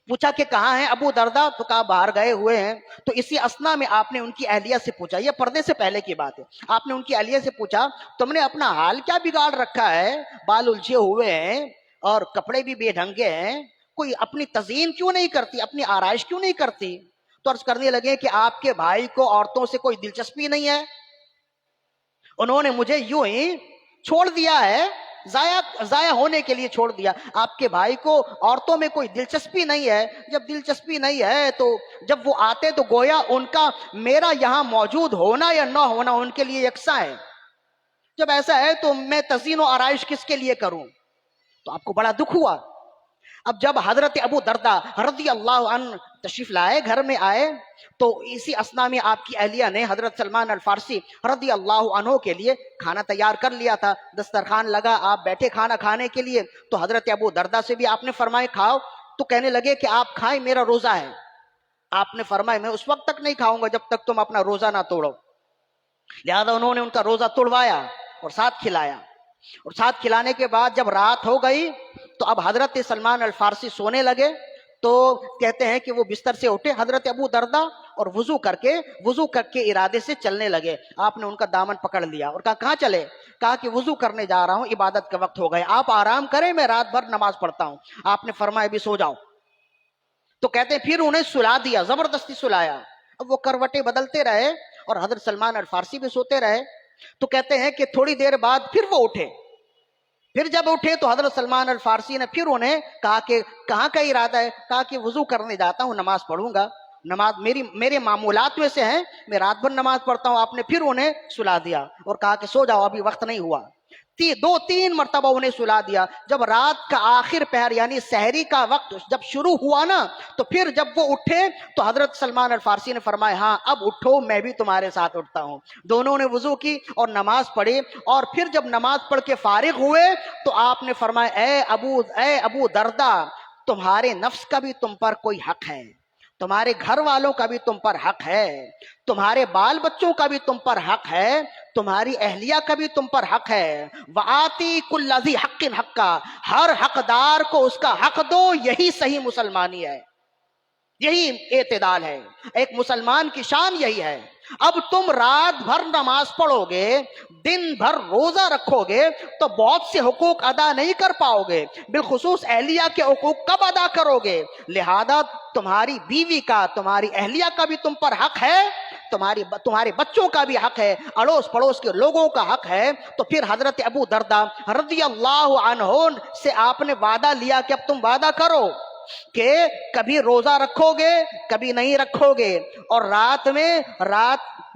پوچھا کہ کہاں ہیں ابو دردہ، تو کہا باہر گئے ہوئے ہیں۔ تو اسی اسنا میں آپ نے ان کی اہلیہ سے پوچھا، یہ پردے سے پہلے کی بات ہے، آپ نے ان کی اہلیہ سے پوچھا تم نے اپنا حال کیا بگاڑ رکھا ہے، بال الجھے ہوئے ہیں اور کپڑے بھی بے ڈھنگے ہیں، کوئی اپنی تزئین کیوں نہیں کرتی، اپنی آرائش کیوں نہیں کرتی؟ تو عرض کرنے لگے کہ آپ کے بھائی کو عورتوں سے کوئی دلچسپی نہیں ہے، انہوں نے مجھے یوں ہی چھوڑ دیا ہے، ضائع ہونے کے لیے چھوڑ دیا۔ آپ کے بھائی کو عورتوں میں کوئی دلچسپی نہیں ہے، جب دلچسپی نہیں ہے تو جب وہ آتے تو گویا ان کا میرا یہاں موجود ہونا یا نہ ہونا ان کے لیے یکساں ہے، جب ایسا ہے تو میں تزئین و آرائش کس کے لیے کروں؟ تو آپ کو بڑا دکھ ہوا۔ اب جب حضرت ابو دردہ رضی اللہ عنہ تشریف لائے، گھر میں آئے، تو اسی اسنا میں آپ کی اہلیہ نے حضرت سلمان الفارسی رضی اللہ عنہ کے لیے کھانا تیار کر لیا تھا، دسترخوان لگا، آپ بیٹھے کھانا کھانے کے لیے۔ تو حضرت ابو دردہ سے بھی آپ نے فرمائے کھاؤ، تو کہنے لگے کہ آپ کھائیں، میرا روزہ ہے۔ آپ نے فرمایا میں اس وقت تک نہیں کھاؤں گا جب تک تم اپنا روزہ نہ توڑو۔ لہذا انہوں نے ان کا روزہ توڑوایا اور ساتھ کھلایا، اور ساتھ کھلانے کے بعد جب رات ہو گئی تو اب حضرت سلمان الفارسی سونے لگے۔ تو کہتے ہیں کہ وہ بستر سے اٹھے حضرت ابو دردہ اور وضو کر کے ارادے سے چلنے لگے۔ آپ نے ان کا دامن پکڑ لیا اور کہا کہاں چلے؟ کہا کہ وضو کرنے جا رہا ہوں، عبادت کا وقت ہو گیا، آپ آرام کریں، میں رات بھر نماز پڑھتا ہوں۔ آپ نے فرمایا بھی سو جاؤ۔ تو کہتے ہیں پھر انہیں سلا دیا، زبردستی سلایا۔ اب وہ کروٹیں بدلتے رہے اور حضرت سلمان الفارسی بھی سوتے رہے۔ تو کہتے ہیں کہ تھوڑی دیر بعد پھر وہ اٹھے، پھر جب اٹھے تو حضرت سلمان الفارسی نے پھر انہیں کہا کہ کہاں کا ارادہ ہے؟ کہا کہ وضو کرنے جاتا ہوں، نماز پڑھوں گا، نماز میرے معمولات میں سے ہیں، میں رات بھر نماز پڑھتا ہوں۔ آپ نے پھر انہیں سلا دیا اور کہا کہ سو جاؤ، ابھی وقت نہیں ہوا۔ 2-3 مرتبہ انہیں سلا دیا۔ جب رات کا آخر پہر یعنی سحری کا وقت جب شروع ہوا نا، تو پھر جب وہ اٹھے تو حضرت سلمان الفارسی نے فرمایا ہاں اب اٹھو، میں بھی تمہارے ساتھ اٹھتا ہوں۔ دونوں نے وضو کی اور نماز پڑھی، اور پھر جب نماز پڑھ کے فارغ ہوئے تو آپ نے فرمایا اے ابو دردہ، تمہارے نفس کا بھی تم پر کوئی حق ہے، تمہارے گھر والوں کا بھی تم پر حق ہے، تمہارے بال بچوں کا بھی تم پر حق ہے، تمہاری اہلیہ کا بھی تم پر حق ہے۔ وآتی کل ذی حق حقا، ہر حقدار کو اس کا حق دو، یہی صحیح مسلمانی ہے، یہی اعتدال ہے۔ ایک مسلمان کی شان یہی ہے۔ اب تم رات بھر نماز پڑھو گے، دن بھر روزہ رکھو گے تو بہت سے حقوق ادا نہیں کر پاؤ گے، بالخصوص اہلیہ کے حقوق کب ادا کرو گے؟ لہذا تمہاری بیوی کا، تمہاری اہلیہ کا بھی تم پر حق ہے، تمہارے بچوں کا بھی حق ہے، اڑوس پڑوس کے لوگوں کا حق ہے۔ تو پھر حضرت ابو درداء رضی اللہ عنہ سے آپ نے وعدہ لیا کہ اب تم وعدہ کرو کہ کبھی روزہ رکھو گے، کبھی نہیں رکھو گے، اور رات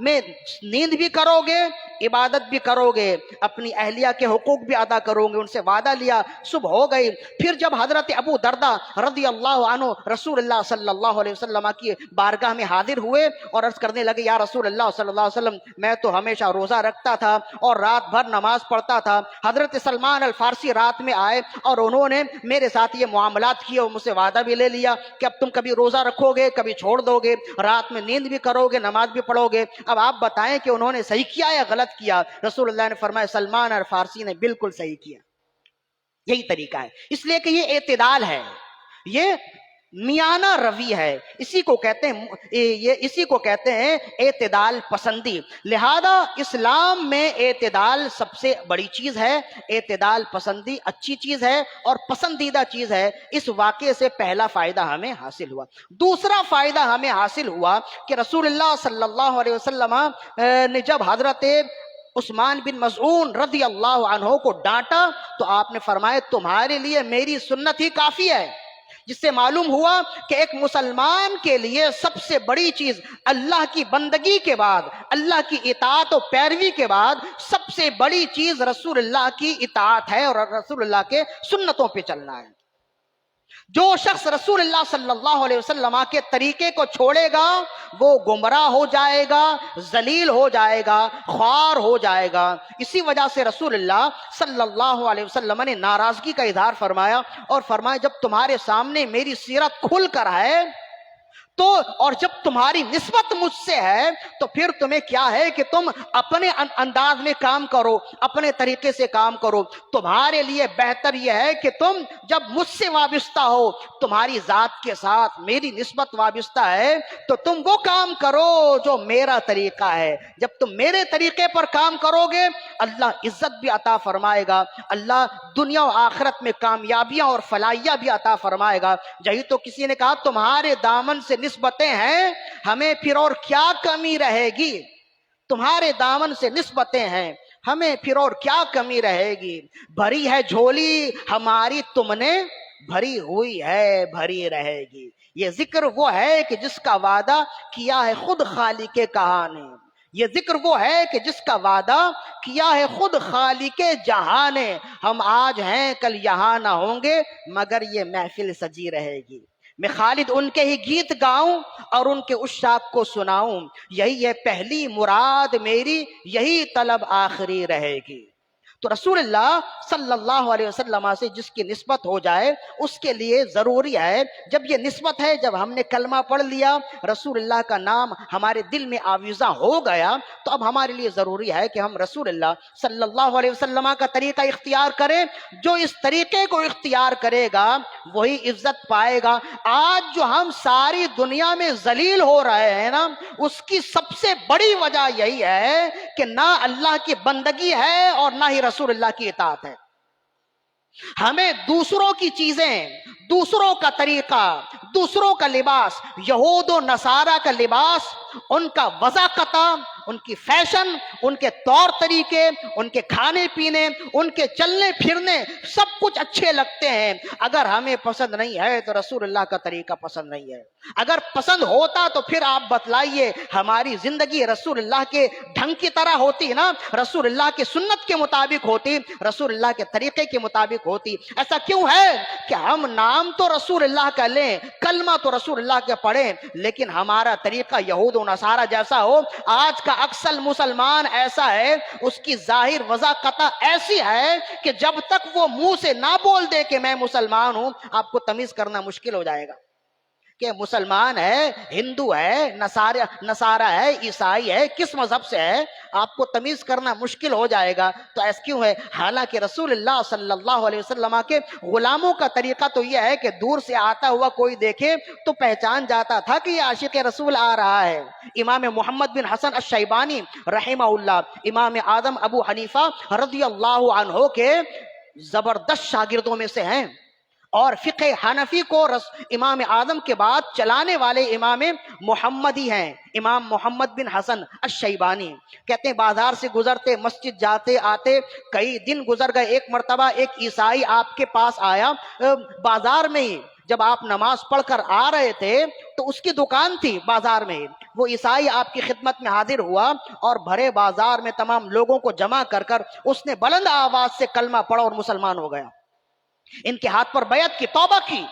میں نیند بھی کرو گے، عبادت بھی کرو گے، اپنی اہلیہ کے حقوق بھی ادا کرو گے۔ ان سے وعدہ لیا، صبح ہو گئی۔ پھر جب حضرت ابو درداء رضی اللہ عنہ رسول اللہ صلی اللہ علیہ وسلم کی بارگاہ میں حاضر ہوئے اور عرض کرنے لگے، یا رسول اللہ صلی اللہ علیہ وسلم، میں تو ہمیشہ روزہ رکھتا تھا اور رات بھر نماز پڑھتا تھا۔ حضرت سلمان الفارسی رات میں آئے اور انہوں نے میرے ساتھ یہ معاملات کیے اور مجھ سے وعدہ بھی لے لیا کہ اب تم کبھی روزہ رکھو گے، کبھی چھوڑ دو گے، رات میں نیند بھی کرو گے، نماز بھی پڑھو گے، اب آپ بتائیں کہ انہوں نے صحیح کیا یا غلط کیا؟ رسول اللہ نے فرمایا، سلمان الفارسی نے بالکل صحیح کیا، یہی طریقہ ہے۔ اس لیے کہ یہ اعتدال ہے، یہ میانہ روی ہے، اسی کو کہتے ہیں اعتدال پسندی۔ لہذا اسلام میں اعتدال سب سے بڑی چیز ہے، اعتدال پسندی اچھی چیز ہے اور پسندیدہ چیز ہے۔ اس واقعے سے پہلا فائدہ ہمیں حاصل ہوا۔ دوسرا فائدہ ہمیں حاصل ہوا کہ رسول اللہ صلی اللہ علیہ وسلم نے جب حضرت عثمان بن مظعون رضی اللہ عنہ کو ڈانٹا تو آپ نے فرمایا، تمہارے لیے میری سنت ہی کافی ہے، جس سے معلوم ہوا کہ ایک مسلمان کے لیے سب سے بڑی چیز اللہ کی بندگی کے بعد، اللہ کی اطاعت و پیروی کے بعد سب سے بڑی چیز رسول اللہ کی اطاعت ہے اور رسول اللہ کے سنتوں پہ چلنا ہے۔ جو شخص رسول اللہ صلی اللہ علیہ وسلم کے طریقے کو چھوڑے گا وہ گمراہ ہو جائے گا، ذلیل ہو جائے گا، خوار ہو جائے گا۔ اسی وجہ سے رسول اللہ صلی اللہ علیہ وسلم نے ناراضگی کا اظہار فرمایا اور فرمایا، جب تمہارے سامنے میری سیرت کھل کر ہے تو، اور جب تمہاری نسبت مجھ سے ہے تو پھر تمہیں کیا ہے کہ تم اپنے انداز میں کام کرو، اپنے طریقے سے کام کرو۔ تمہارے لیے بہتر یہ ہے کہ تم جب مجھ سے وابستہ ہو، تمہاری ذات کے ساتھ میری نسبت وابستہ ہے، تو تم وہ کام کرو جو میرا طریقہ ہے۔ جب تم میرے طریقے پر کام کرو گے، اللہ عزت بھی عطا فرمائے گا، اللہ دنیا و آخرت میں کامیابیاں اور فلاحیاں بھی عطا فرمائے گا۔ یہی تو کسی نے کہا، تمہارے دامن سے نسبتیں ہیں، ہمیں پھر اور کیا کمی رہے گی؟ تمہارے دامن سے نسبتیں ہیں، ہمیں پھر اور کیا کمی رہے گی؟ بھری ہے جھولی ہماری تم نے، بھری ہوئی ہے بھری رہے گی۔ یہ ذکر وہ ہے کہ جس کا وعدہ کیا ہے خود خالق کہاں نے، یہ ذکر وہ ہے کہ جس کا وعدہ کیا ہے خود خالق جہاں نے۔ ہم آج ہیں کل یہاں نہ ہوں گے مگر یہ محفل سجی رہے گی۔ میں خالد ان کے ہی گیت گاؤں اور ان کے عشاق کو سناؤں، یہی ہے پہلی مراد میری، یہی طلب آخری رہے گی۔ تو رسول اللہ صلی اللہ علیہ وسلم سے جس کی نسبت ہو جائے اس کے لیے ضروری ہے، جب یہ نسبت ہے، جب ہم نے کلمہ پڑھ لیا، رسول اللہ کا نام ہمارے دل میں آویزاں ہو گیا، تو اب ہمارے لیے ضروری ہے کہ ہم رسول اللہ صلی اللہ علیہ وسلم کا طریقہ اختیار کریں۔ جو اس طریقے کو اختیار کرے گا وہی عزت پائے گا۔ آج جو ہم ساری دنیا میں ذلیل ہو رہے ہیں نا، اس کی سب سے بڑی وجہ یہی ہے کہ نہ اللہ کی بندگی ہے اور نہ ہی رسول اللہ کی اطاعت ہے۔ ہمیں دوسروں کی چیزیں، دوسروں کا طریقہ، دوسروں کا لباس، یہود و نصارہ کا لباس، ان کا وضاقتہ، ان کی فیشن، ان کے طور طریقے، ان کے کھانے پینے، ان کے چلنے پھرنے، سب کچھ اچھے لگتے ہیں۔ اگر ہمیں پسند نہیں ہے تو رسول اللہ کا طریقہ پسند نہیں ہے۔ اگر پسند ہوتا تو پھر آپ بتلائیے، ہماری زندگی رسول اللہ کے ڈھنگ کی طرح ہوتی نا، رسول اللہ کی سنت کے مطابق ہوتی، رسول اللہ کے طریقے کے مطابق ہوتی۔ ایسا کیوں ہے کہ ہم نام تو رسول اللہ کا لیں، کلمہ تو رسول اللہ کے پڑھیں، لیکن ہمارا طریقہ یہود و نصارہ جیسا ہو؟ آج کا اکثر مسلمان ایسا ہے، اس کی ظاہر وضاقتہ ایسی ہے کہ جب تک وہ منہ سے نہ بول دے کہ میں مسلمان ہوں، آپ کو تمیز کرنا مشکل ہو جائے گا، کہ مسلمان ہے، ہندو ہے، نصارہ ہے، عیسائی ہے، کس مذہب سے ہے، آپ کو تمیز کرنا مشکل ہو جائے گا، تو ایسا کیوں ہے؟ حالانکہ رسول اللہ صلی اللہ علیہ وسلم کے غلاموں کا طریقہ تو یہ ہے کہ دور سے آتا ہوا کوئی دیکھے تو پہچان جاتا تھا کہ یہ عاشق رسول آ رہا ہے۔ امام محمد بن حسن الشیبانی رحمہ اللہ، امام اعظم ابو حنیفہ رضی اللہ عنہ کے زبردست شاگردوں میں سے ہیں، اور فقہ حنفی کو امام اعظم کے بعد چلانے والے امام محمدی ہیں، امام محمد بن حسن الشیبانی۔ کہتے ہیں بازار سے گزرتے، مسجد جاتے آتے کئی دن گزر گئے، ایک مرتبہ ایک عیسائی آپ کے پاس آیا، بازار میں ہی جب آپ نماز پڑھ کر آ رہے تھے تو اس کی دکان تھی بازار میں ہی، وہ عیسائی آپ کی خدمت میں حاضر ہوا اور بھرے بازار میں تمام لوگوں کو جمع کر کر اس نے بلند آواز سے کلمہ پڑھا اور مسلمان ہو گیا، ان کے ہاتھ پر بیعت کی، توبہ کی۔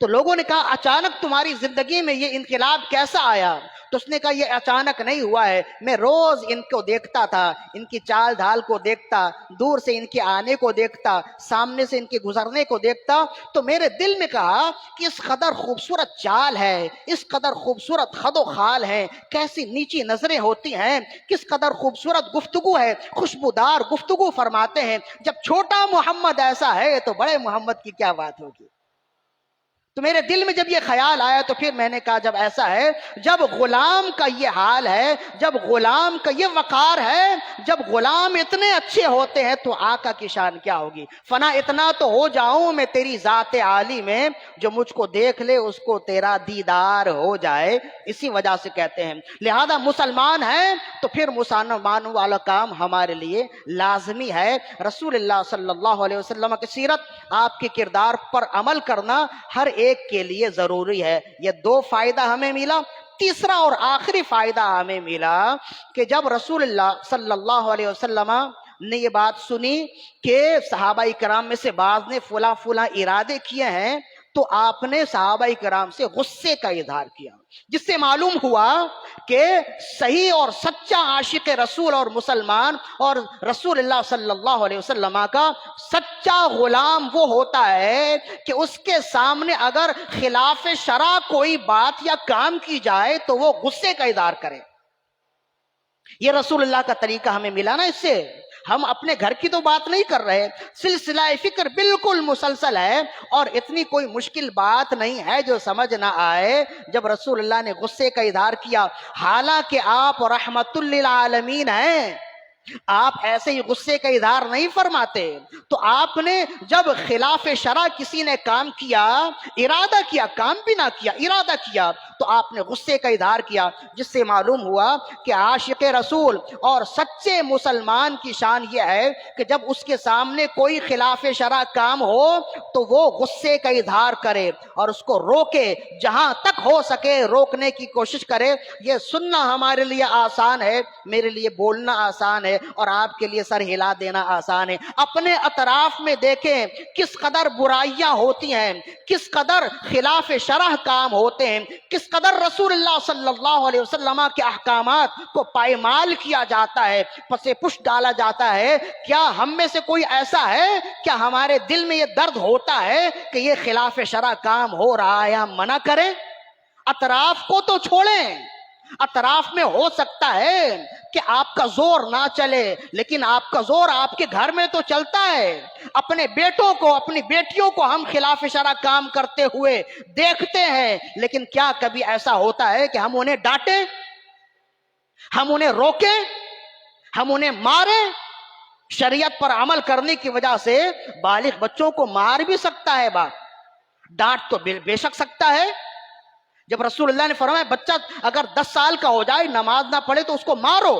تو لوگوں نے کہا اچانک تمہاری زندگی میں یہ انقلاب کیسا آیا؟ تو اس نے کہا یہ اچانک نہیں ہوا ہے، میں روز ان کو دیکھتا تھا، ان کی چال ڈھال کو دیکھتا، دور سے ان کے آنے کو دیکھتا، سامنے سے ان کے گزرنے کو دیکھتا، تو میرے دل میں کہا کہ اس قدر خوبصورت چال ہے، اس قدر خوبصورت خد و خال ہے، کیسی نیچی نظریں ہوتی ہیں، کس قدر خوبصورت گفتگو ہے، خوشبودار گفتگو فرماتے ہیں، جب چھوٹا محمد ایسا ہے تو بڑے محمد کی کیا بات ہوگی؟ تو میرے دل میں جب یہ خیال آیا تو پھر میں نے کہا جب ایسا ہے، جب غلام کا یہ حال ہے، جب غلام کا یہ وقار ہے، جب غلام اتنے اچھے ہوتے ہیں تو آقا کی شان کیا ہوگی؟ فنا اتنا تو ہو جاؤں میں تیری ذات عالی میں، جو مجھ کو دیکھ لے اس کو تیرا دیدار ہو جائے، اسی وجہ سے کہتے ہیں لہذا مسلمان ہیں تو پھر مسلمان والا کام ہمارے لیے لازمی ہے۔ رسول اللہ صلی اللہ علیہ وسلم کی سیرت، آپ کے کردار پر عمل کرنا ہر ایک کے لیے ضروری ہے۔ یہ دو فائدہ ہمیں ملا۔ تیسرا اور آخری فائدہ ہمیں ملا کہ جب رسول اللہ صلی اللہ علیہ وسلم نے یہ بات سنی کہ صحابہ کرام میں سے بعض نے فلاں فلاں ارادے کیے ہیں، تو آپ نے صحابہ کرام سے غصے کا اظہار کیا، جس سے معلوم ہوا کہ صحیح اور سچا عاشق رسول اور مسلمان اور رسول اللہ صلی اللہ علیہ وسلم کا سچا غلام وہ ہوتا ہے کہ اس کے سامنے اگر خلاف شرع کوئی بات یا کام کی جائے تو وہ غصے کا اظہار کرے۔ یہ رسول اللہ کا طریقہ ہمیں ملا نا، اس سے ہم اپنے گھر کی تو بات نہیں کر رہے، سلسلہ فکر بالکل مسلسل ہے، اور اتنی کوئی مشکل بات نہیں ہے جو سمجھ نہ آئے۔ جب رسول اللہ نے غصے کا اظہار کیا، حالانکہ آپ رحمت للعالمین ہیں، آپ ایسے ہی غصے کا اظہار نہیں فرماتے، تو آپ نے جب خلاف شرع کسی نے کام کیا، ارادہ کیا، کام بھی نہ کیا، ارادہ کیا، تو آپ نے غصے کا اظہار کیا، جس سے معلوم ہوا کہ عاشق رسول اور سچے مسلمان کی شان یہ ہے کہ جب اس کے سامنے کوئی خلاف شرع کام ہو تو وہ غصے کا اظہار کرے اور اس کو روکے، جہاں تک ہو سکے روکنے کی کوشش کرے۔ یہ سننا ہمارے لیے آسان ہے، میرے لیے بولنا آسان ہے، اور آپ کے لیے سر ہلا دینا آسان ہے۔ اپنے اطراف میں دیکھیں کس قدر برائیاں ہوتی ہیں، کس قدر خلاف شرع کام ہوتے ہیں، کس قدر رسول اللہ صلی اللہ علیہ وسلم کے احکامات کو پائمال کیا جاتا ہے، پس پش ڈالا جاتا ہے۔ کیا ہم میں سے کوئی ایسا ہے، کیا ہمارے دل میں یہ درد ہوتا ہے کہ یہ خلاف شرع کام ہو رہا ہے ہم منع کریں؟ اطراف کو تو چھوڑیں، اطراف میں ہو سکتا ہے کہ آپ کا زور نہ چلے، لیکن آپ کا زور آپ کے گھر میں تو چلتا ہے۔ اپنے بیٹوں کو، اپنی بیٹیوں کو ہم خلاف شرع کام کرتے ہوئے دیکھتے ہیں، لیکن کیا کبھی ایسا ہوتا ہے کہ ہم انہیں ڈانٹیں، ہم انہیں روکیں، ہم انہیں ماریں؟ شریعت پر عمل کرنے کی وجہ سے بالغ بچوں کو مار بھی سکتا ہے باپ، ڈانٹ تو بے شک سکتا ہے۔ جب رسول اللہ نے فرمایا بچہ اگر 10 سال کا ہو جائے نماز نہ پڑھے تو اس کو مارو،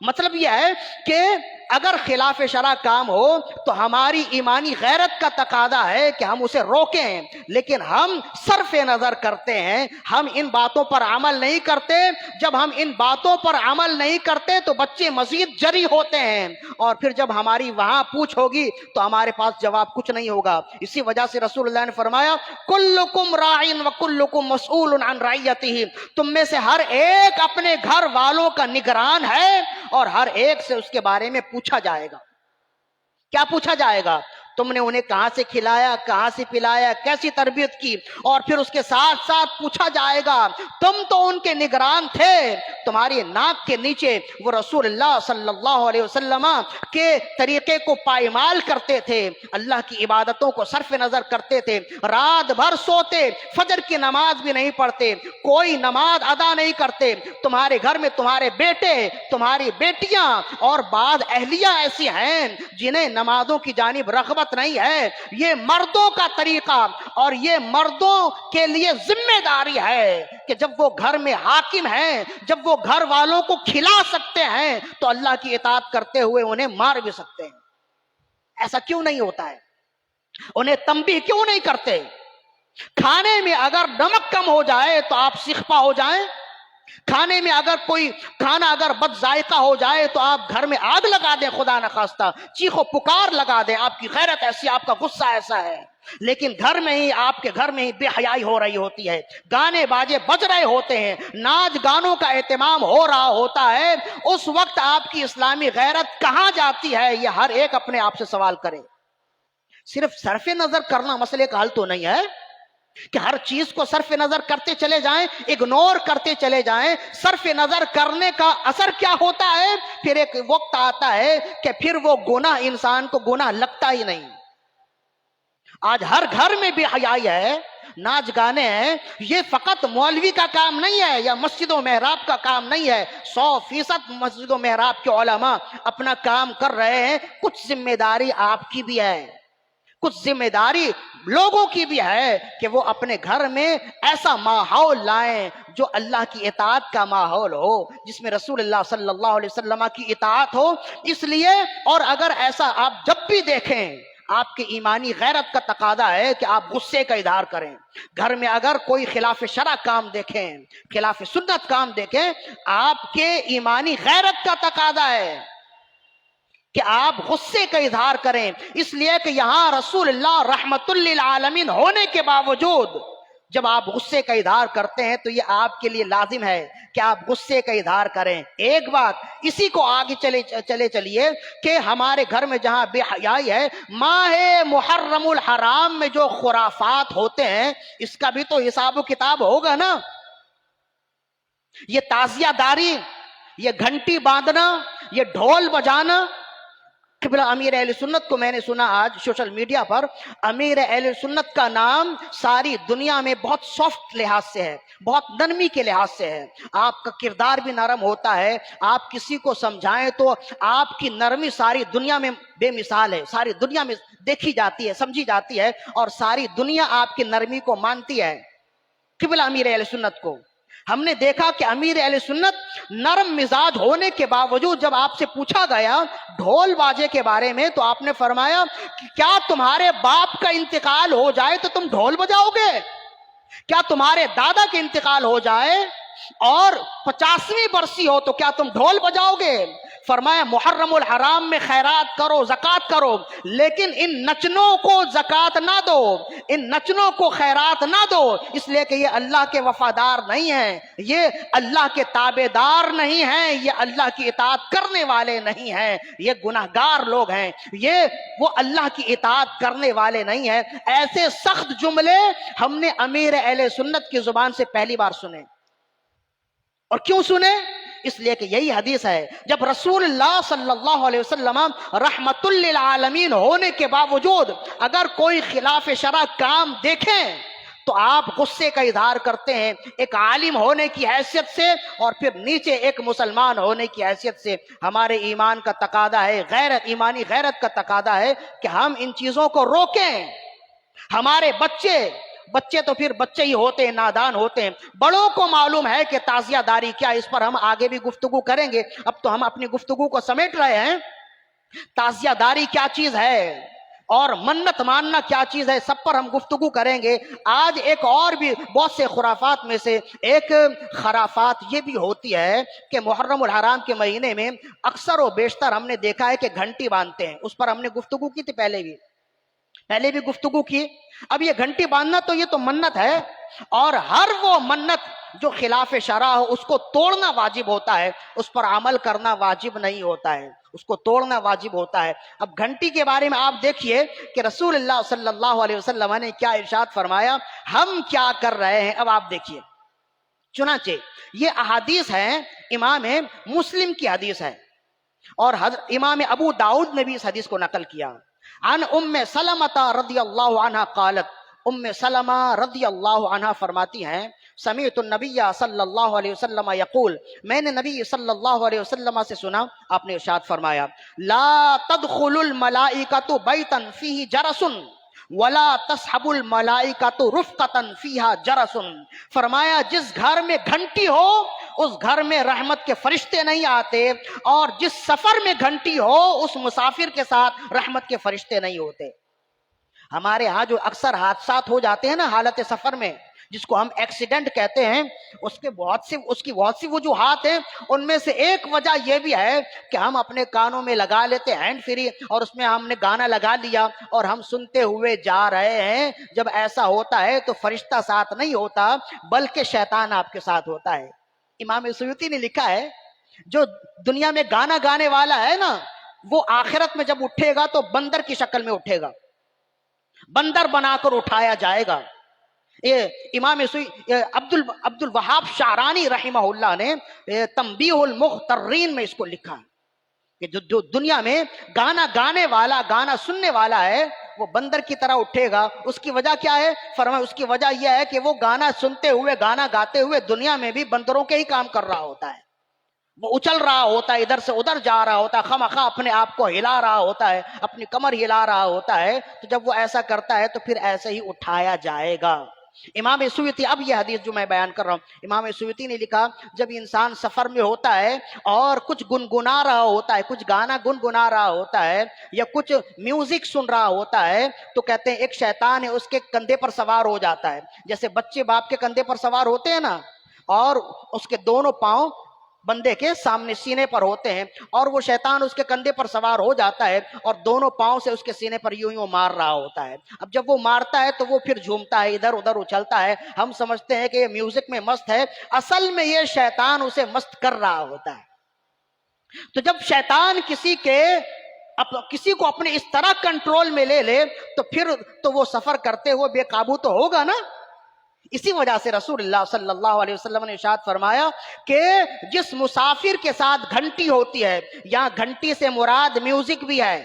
مطلب یہ ہے کہ اگر خلاف شرع کام ہو تو ہماری ایمانی غیرت کا تقاضا ہے کہ ہم اسے روکیں، لیکن ہم صرف نظر کرتے ہیں، ہم ان باتوں پر عمل نہیں کرتے۔ جب ہم ان باتوں پر عمل نہیں کرتے تو بچے مزید جری ہوتے ہیں، اور پھر جب ہماری وہاں پوچھ ہوگی تو ہمارے پاس جواب کچھ نہیں ہوگا۔ اسی وجہ سے رسول اللہ نے فرمایا کلکم راعٍ وکلکم مسئول عن رعیتہ، تم میں سے ہر ایک اپنے گھر والوں کا نگران ہے اور ہر ایک سے اس کے بارے میں پوچھا جائے گا۔ کیا پوچھا جائے گا؟ تم نے انہیں کہاں سے کھلایا، کہاں سے پلایا، کیسی تربیت کی، اور پھر اس کے ساتھ ساتھ پوچھا جائے گا تم تو ان کے نگران تھے، تمہاری ناک کے نیچے وہ رسول اللہ صلی اللہ علیہ وسلم کے طریقے کو پائمال کرتے تھے، اللہ کی عبادتوں کو صرف نظر کرتے تھے، رات بھر سوتے، فجر کی نماز بھی نہیں پڑھتے، کوئی نماز ادا نہیں کرتے، تمہارے گھر میں تمہارے بیٹے، تمہاری بیٹیاں اور بعض اہلیہ ایسی ہیں جنہیں نمازوں کی جانب رغبت نہیں ہے۔ یہ مردوں کا طریقہ اور یہ مردوں کے لیے ذمہ داری ہے کہ جب وہ گھر میں حاکم ہیں، جب وہ گھر والوں کو کھلا سکتے ہیں تو اللہ کی اطاعت کرتے ہوئے انہیں مار بھی سکتے ہیں۔ ایسا کیوں نہیں ہوتا ہے؟ انہیں تنبیہ کیوں نہیں کرتے؟ کھانے میں اگر نمک کم ہو جائے تو آپ سیخپا ہو جائیں، کھانے میں اگر کوئی کھانا اگر بد ذائقہ ہو جائے تو آپ گھر میں آگ لگا دیں، خدا نخواستہ چیخ و پکار لگا دیں، آپ کی غیرت ایسی، آپ کا غصہ ایسا ہے۔ لیکن گھر میں ہی، آپ کے گھر میں ہی بے حیائی ہو رہی ہوتی ہے، گانے باجے بج رہے ہوتے ہیں، ناچ گانوں کا اہتمام ہو رہا ہوتا ہے، اس وقت آپ کی اسلامی غیرت کہاں جاتی ہے؟ یہ ہر ایک اپنے آپ سے سوال کرے۔ صرف صرف نظر کرنا مسئلے کا حل تو نہیں ہے کہ ہر چیز کو صرف نظر کرتے چلے جائیں، اگنور کرتے چلے جائیں۔ صرف نظر کرنے کا اثر کیا ہوتا ہے؟ پھر ایک وقت آتا ہے کہ پھر وہ گناہ انسان کو گناہ لگتا ہی نہیں۔ آج ہر گھر میں بے حیائی ہے، ناچ گانے ہیں۔ یہ فقط مولوی کا کام نہیں ہے یا مسجد و محراب کا کام نہیں ہے، 100% مسجد و محراب کے علماء اپنا کام کر رہے ہیں، کچھ ذمہ داری آپ کی بھی ہے، کچھ ذمہ داری لوگوں کی بھی ہے کہ وہ اپنے گھر میں ایسا ماحول لائیں جو اللہ کی اطاعت کا ماحول ہو، جس میں رسول اللہ صلی اللہ علیہ وسلم کی اطاعت ہو۔ اس لیے، اور اگر ایسا آپ جب بھی دیکھیں، آپ کی ایمانی غیرت کا تقاضا ہے کہ آپ غصے کا اظہار کریں۔ گھر میں اگر کوئی خلاف شرع کام دیکھیں، خلاف سنت کام دیکھیں، آپ کے ایمانی غیرت کا تقاضا ہے کہ آپ غصے کا اظہار کریں، اس لیے کہ یہاں رسول اللہ رحمت للعالمین ہونے کے باوجود جب آپ غصے کا اظہار کرتے ہیں تو یہ آپ کے لیے لازم ہے کہ آپ غصے کا اظہار کریں۔ ایک بات اسی کو آگے چلیے کہ ہمارے گھر میں جہاں بے حیائی ہے، ماہ محرم الحرام میں جو خرافات ہوتے ہیں، اس کا بھی تو حساب و کتاب ہوگا نا۔ یہ تعزیہ داری، یہ گھنٹی باندھنا، یہ ڈھول بجانا، قبلہ امیر اہل سنت کو میں نے سنا آج سوشل میڈیا پر، امیر اہل سنت کا نام ساری دنیا میں بہت سافٹ لحاظ سے ہے، بہت نرمی کے لحاظ سے ہے، آپ کا کردار بھی نرم ہوتا ہے، آپ کسی کو سمجھائیں تو آپ کی نرمی ساری دنیا میں بے مثال ہے، ساری دنیا میں دیکھی جاتی ہے، سمجھی جاتی ہے، اور ساری دنیا آپ کی نرمی کو مانتی ہے، قبلہ امیر اہل سنت کو۔ ہم نے دیکھا کہ امیر اہل سنت نرم مزاج ہونے کے باوجود جب آپ سے پوچھا گیا ڈھول باجے کے بارے میں تو آپ نے فرمایا کہ کیا تمہارے باپ کا انتقال ہو جائے تو تم ڈھول بجاؤ گے؟ کیا تمہارے دادا کے انتقال ہو جائے اور 50ویں برسی ہو تو کیا تم ڈھول بجاؤ گے؟ فرمایا محرم الحرام میں خیرات کرو، زکوٰۃ کرو، لیکن ان نچنوں کو زکوٰۃ نہ دو، ان نچنوں کو خیرات نہ دو، اس لیے کہ یہ اللہ کے وفادار نہیں ہیں، یہ اللہ کے تابع دار نہیں ہیں، یہ اللہ کی اطاعت کرنے والے نہیں ہیں، یہ گناہگار لوگ ہیں، یہ وہ اللہ کی اطاعت کرنے والے نہیں ہیں۔ ایسے سخت جملے ہم نے امیر اہل سنت کی زبان سے پہلی بار سنے۔ اور کیوں سنے؟ اس لیے کہ یہی حدیث ہے، جب رسول اللہ صلی اللہ علیہ وسلم رحمت للعالمین ہونے کے باوجود اگر کوئی خلاف شرع کام دیکھیں تو آپ غصے کا اظہار کرتے ہیں، ایک عالم ہونے کی حیثیت سے اور پھر نیچے ایک مسلمان ہونے کی حیثیت سے۔ ہمارے ایمان کا تقاضا ہے، غیرت، ایمانی غیرت کا تقاضا ہے کہ ہم ان چیزوں کو روکیں۔ ہمارے بچے تو پھر بچے ہی ہوتے ہیں، نادان ہوتے ہیں، بڑوں کو معلوم ہے کہ تعزیہ داری کیا، اس پر ہم آگے بھی گفتگو کریں گے۔ اب تو ہم اپنی گفتگو کو سمیٹ رہے ہیں، تعزیہ داری کیا چیز ہے اور منت ماننا کیا چیز ہے، سب پر ہم گفتگو کریں گے۔ آج ایک اور بھی بہت سے خرافات میں سے ایک خرافات یہ بھی ہوتی ہے کہ محرم الحرام کے مہینے میں اکثر و بیشتر ہم نے دیکھا ہے کہ گھنٹی باندھتے ہیں، اس پر ہم نے گفتگو کی تھی پہلے بھی گفتگو کی۔ اب یہ گھنٹی باندھنا تو یہ تو منت ہے، اور ہر وہ منت جو خلاف شرع ہو اس کو توڑنا واجب ہوتا ہے، اس پر عمل کرنا واجب نہیں ہوتا ہے۔ اس کو توڑنا واجب ہوتا ہے۔ اب گھنٹی کے بارے میں آپ دیکھیے کہ رسول اللہ صلی اللہ علیہ وسلم نے کیا ارشاد فرمایا، ہم کیا کر رہے ہیں۔ اب آپ دیکھیے، چنانچہ یہ احادیث ہیں، امام مسلم کی حدیث ہے، اور امام ابو داؤد نے بھی اس حدیث کو نقل کیا۔ عن ام سلمہ رضی اللہ عنہ قالت، ام سلمہ رضی اللہ عنہ فرماتی ہیں، سمعت النبی صلی اللہ علیہ وسلم یقول، میں نے نبی صلی اللہ علیہ وسلم سے سنا، آپ نے ارشاد فرمایا، لا تدخل الملائکۃ بیتا فیہ جرس ولا تصحب الملائکۃ رفقۃ فیہا جرس، فرمایا جس گھر میں گھنٹی ہو اس گھر میں رحمت کے فرشتے نہیں آتے، اور جس سفر میں گھنٹی ہو اس مسافر کے ساتھ رحمت کے فرشتے نہیں ہوتے۔ ہمارے ہاں جو اکثر حادثات ہو جاتے ہیں نا حالت سفر میں، جس کو ہم ایکسیڈنٹ کہتے ہیں، اس کی بہت سی وجوہات ہیں۔ ان میں سے ایک وجہ یہ بھی ہے کہ ہم اپنے کانوں میں لگا لیتے ہینڈ فری، اور اس میں ہم نے گانا لگا لیا اور ہم سنتے ہوئے جا رہے ہیں۔ جب ایسا ہوتا ہے تو فرشتہ ساتھ نہیں ہوتا بلکہ شیطان آپ کے ساتھ ہوتا ہے۔ امام سیوطی نے لکھا ہے، جو دنیا میں گانا گانے والا ہے نا، وہ آخرت میں جب اٹھے گا تو بندر کی شکل میں اٹھے گا، بندر بنا کر اٹھایا جائے گا۔ امام عبد الوہاب شعرانی رحمہ اللہ نے تنبیہ المغترین میں اس کو لکھا کہ جو دنیا میں گانا گانے والا، گانا سننے والا ہے، وہ بندر کی طرح اٹھے گا۔ اس کی وجہ کیا ہے؟ فرمایا اس کی وجہ یہ ہے کہ وہ گانا سنتے ہوئے، گانا گاتے ہوئے دنیا میں بھی بندروں کے ہی کام کر رہا ہوتا ہے، وہ اچل رہا ہوتا ہے، ادھر سے ادھر جا رہا ہوتا ہے، خواہ اپنے آپ کو ہلا رہا ہوتا ہے، اپنی کمر ہلا رہا ہوتا ہے۔ تو جب وہ ایسا کرتا ہے تو پھر ایسے ہی اٹھایا جائے گا۔ امام سیوطی، اب یہ حدیث جو میں بیان کر رہا ہوں، امام سیوطی نے لکھا، جب انسان سفر میں ہوتا ہے اور کچھ گنگنا رہا ہوتا ہے، کچھ گانا گنگنا رہا ہوتا ہے یا کچھ میوزک سن رہا ہوتا ہے، تو کہتے ہیں ایک شیطان ہے اس کے کندھے پر سوار ہو جاتا ہے، جیسے بچے باپ کے کندھے پر سوار ہوتے ہیں نا، اور اس کے دونوں پاؤں بندے کے سامنے سینے پر ہوتے ہیں، اور وہ شیطان اس کے کندھے پر سوار ہو جاتا ہے اور دونوں پاؤں سے اس کے سینے پر یوں مار رہا ہوتا ہے۔ اب جب وہ مارتا ہے تو وہ پھر جھومتا ہے، ادھر ادھر اچھلتا ہے، ہم سمجھتے ہیں کہ یہ میوزک میں مست ہے، اصل میں یہ شیطان اسے مست کر رہا ہوتا ہے۔ تو جب شیطان کسی کو اپنے اس طرح کنٹرول میں لے لے تو پھر تو وہ سفر کرتے ہوئے بے قابو تو ہوگا نا۔ اسی وجہ سے رسول اللہ صلی اللہ علیہ وسلم نے ارشاد فرمایا کہ جس مسافر کے ساتھ گھنٹی ہوتی ہے، یہاں گھنٹی سے مراد میوزک بھی ہے،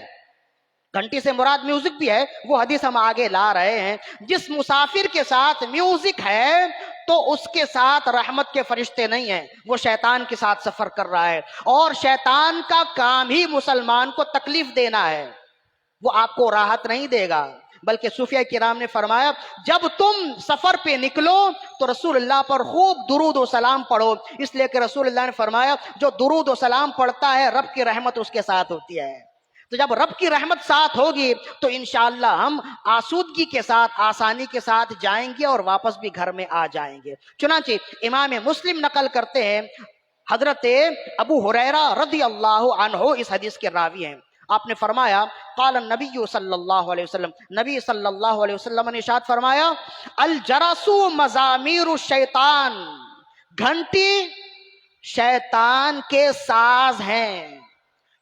گھنٹی سے مراد میوزک بھی ہے، وہ حدیث ہم آگے لا رہے ہیں۔ جس مسافر کے ساتھ میوزک ہے تو اس کے ساتھ رحمت کے فرشتے نہیں ہیں، وہ شیطان کے ساتھ سفر کر رہا ہے، اور شیطان کا کام ہی مسلمان کو تکلیف دینا ہے، وہ آپ کو راحت نہیں دے گا۔ بلکہ صوفیہ کرام نے فرمایا، جب تم سفر پہ نکلو تو رسول اللہ پر خوب درود و سلام پڑھو، اس لیے کہ رسول اللہ نے فرمایا جو درود و سلام پڑھتا ہے رب کی رحمت اس کے ساتھ ہوتی ہے۔ تو جب رب کی رحمت ساتھ ہوگی تو انشاءاللہ ہم آسودگی کے ساتھ، آسانی کے ساتھ جائیں گے اور واپس بھی گھر میں آ جائیں گے۔ چنانچہ امام مسلم نقل کرتے ہیں، حضرت ابو ہریرہ رضی اللہ عنہ اس حدیث کے راوی ہیں، آپ نے فرمایا، قال النبی صلی اللہ علیہ وسلم، نبی صلی اللہ علیہ وسلم نے ارشاد فرمایا، الجرس مزامیر الشیطان، گھنٹی شیطان کے ساز ہیں،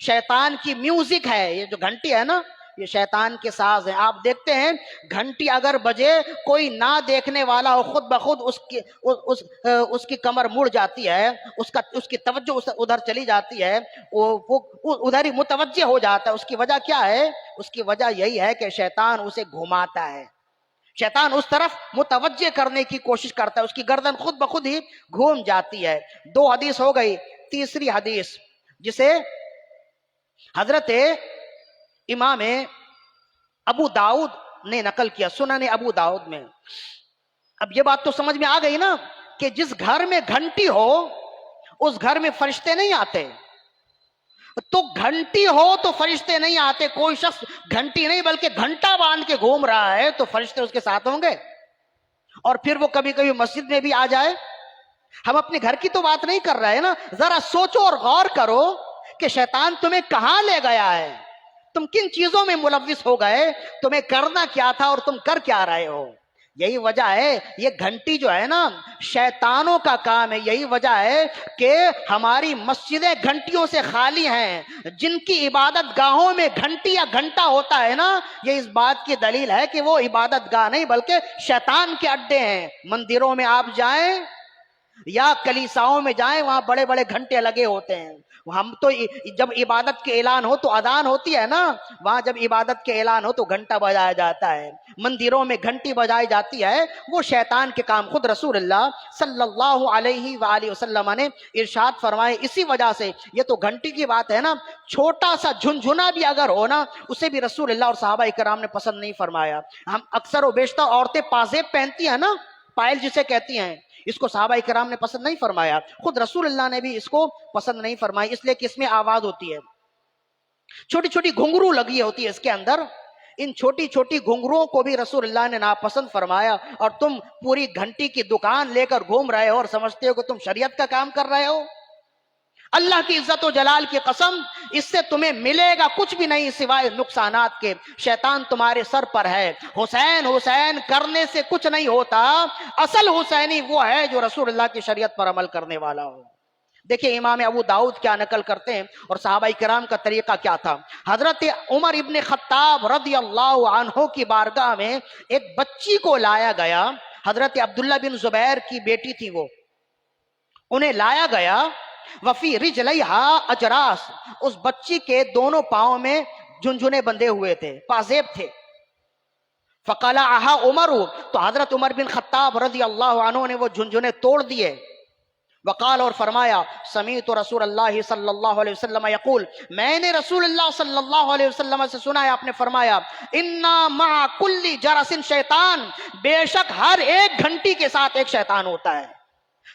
شیطان کی میوزک ہے۔ یہ جو گھنٹی ہے نا، یہ شیطان کے ساز ہیں۔ آپ دیکھتے ہیں گھنٹی اگر بجے، کوئی نہ دیکھنے والا ہو، خود بخود اس کی کمر مڑ جاتی ہے، اس کی توجہ ادھر چلی جاتی ہے، وہ ادھر ہی متوجہ ہو جاتا ہے۔ اس کی وجہ کیا ہے؟ اس کی وجہ یہی ہے کہ شیطان اسے گھماتا ہے، شیطان اس طرف متوجہ کرنے کی کوشش کرتا ہے، اس کی گردن خود بخود ہی گھوم جاتی ہے۔ دو حدیث ہو گئی، تیسری حدیث جسے حضرت امام ابو داؤد نے نقل کیا، سنن ابو داؤد میں۔ اب یہ بات تو سمجھ میں آ گئی نا کہ جس گھر میں گھنٹی ہو اس گھر میں فرشتے نہیں آتے، تو گھنٹی ہو تو فرشتے نہیں آتے۔ کوئی شخص گھنٹی نہیں بلکہ گھنٹا باندھ کے گھوم رہا ہے تو فرشتے اس کے ساتھ ہوں گے، اور پھر وہ کبھی کبھی مسجد میں بھی آ جائے۔ ہم اپنے گھر کی تو بات نہیں کر رہے ہیں نا، ذرا سوچو اور غور کرو کہ شیطان تمہیں کہاں لے گیا ہے، تم کن چیزوں میں ملوث ہو گئے، تمہیں کرنا کیا تھا اور تم کر کیا رہے ہو۔ یہی وجہ ہے، یہ گھنٹی جو ہے نا شیطانوں کا کام ہے. یہی وجہ ہے کہ ہماری مسجدیں گھنٹیوں سے خالی ہیں. جن کی عبادت گاہوں میں گھنٹی یا گھنٹا ہوتا ہے نا، یہ اس بات کی دلیل ہے کہ وہ عبادت گاہ نہیں بلکہ شیطان کے اڈے ہیں. مندروں میں آپ جائیں یا کلیساؤں میں جائیں، وہاں بڑے بڑے گھنٹے لگے ہوتے ہیں. ہم تو جب عبادت کے اعلان ہو تو اذان ہوتی ہے نا، وہاں جب عبادت کے اعلان ہو تو گھنٹا بجایا جاتا ہے. مندروں میں گھنٹی بجائی جاتی ہے، وہ شیطان کے کام. خود رسول اللہ صلی اللہ علیہ وآلہ وسلم نے ارشاد فرمائے، اسی وجہ سے یہ تو گھنٹی کی بات ہے نا، چھوٹا سا جھنجھنا بھی اگر ہو نا، اسے بھی رسول اللہ اور صحابہ کرام نے پسند نہیں فرمایا. ہم اکثر و بیشتر عورتیں پازیب پہنتی ہیں نا، پائل جسے کہتی ہیں، اس کو صحابہ کرام نے پسند نہیں فرمایا. خود رسول اللہ نے بھی اس کو پسند نہیں فرمائی، اس لیے کہ اس میں آواز ہوتی ہے. چھوٹی چھوٹی گھنگرو لگی ہوتی ہے اس کے اندر. ان چھوٹی چھوٹی گھنگروؤں کو بھی رسول اللہ نے ناپسند فرمایا. اور تم پوری گھنٹی کی دکان لے کر گھوم رہے ہو اور سمجھتے ہو کہ تم شریعت کا کام کر رہے ہو. اللہ کی عزت و جلال کی قسم، اس سے تمہیں ملے گا کچھ بھی نہیں سوائے نقصانات کے. شیطان تمہارے سر پر ہے. حسین حسین کرنے سے کچھ نہیں ہوتا. اصل حسینی وہ ہے جو رسول اللہ کی شریعت پر عمل کرنے والا ہو. دیکھیں امام ابو داؤد کیا نقل کرتے ہیں اور صحابہ کرام کا طریقہ کیا تھا. حضرت عمر ابن خطاب رضی اللہ عنہ کی بارگاہ میں ایک بچی کو لایا گیا. حضرت عبداللہ بن زبیر کی بیٹی تھی وہ، انہیں لایا گیا. وفی رجلیہا اجراس، اس بچی کے دونوں پاؤں میں جھنجھنے بندھے ہوئے تھے، پازیب تھے. فقلعہا عمر، تو حضرت عمر بن خطاب رضی اللہ عنہ نے وہ جھنجھنے توڑ دیے. وقال، اور فرمایا، سمیعت رسول اللہ صلی اللہ علیہ وسلم یقول، میں نے رسول اللہ صلی اللہ علیہ وسلم سے سنا ہے، آپ نے فرمایا، انا مع کل جرس شیطان، بے شک ہر ایک گھنٹی کے ساتھ ایک شیطان ہوتا ہے.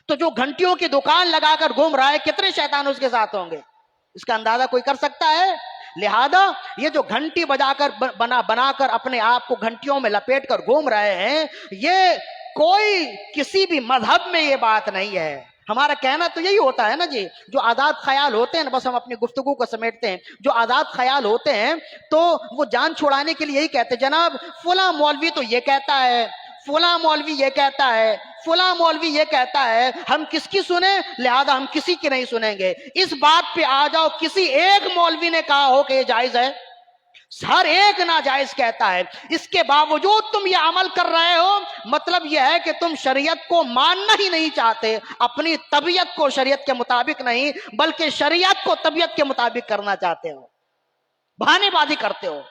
تو جو گھنٹیوں کی دکان لگا کر گھوم رہا ہے، کتنے شیطان اس کے ساتھ ہوں گے؟ اس کا اندازہ کوئی کر سکتا ہے؟ لہذا یہ جو گھنٹی بجا کر بنا کر اپنے آپ کو گھنٹیوں میں لپیٹ کر گھوم رہے ہیں، یہ کوئی کسی بھی مذہب میں یہ بات نہیں ہے. ہمارا کہنا تو یہی ہوتا ہے نا جی، جو آزاد خیال ہوتے ہیں نا، بس ہم اپنی گفتگو کو سمیٹتے ہیں. جو آزاد خیال ہوتے ہیں تو وہ جان چھڑانے کے لیے یہی کہتے ہیں، جناب فلاں مولوی تو یہ کہتا ہے، فلاں مولوی یہ کہتا ہے، فلاں مولوی یہ کہتا ہے، ہم کس کی سنیں؟ لہذا ہم کسی کی نہیں سنیں گے. اس بات پہ آ جاؤ، کسی ایک مولوی نے کہا ہو کہ یہ جائز ہے؟ ہر ایک ناجائز کہتا ہے. اس کے باوجود تم یہ عمل کر رہے ہو، مطلب یہ ہے کہ تم شریعت کو ماننا ہی نہیں چاہتے. اپنی طبیعت کو شریعت کے مطابق نہیں بلکہ شریعت کو طبیعت کے مطابق کرنا چاہتے ہو، بہانے بازی کرتے ہو.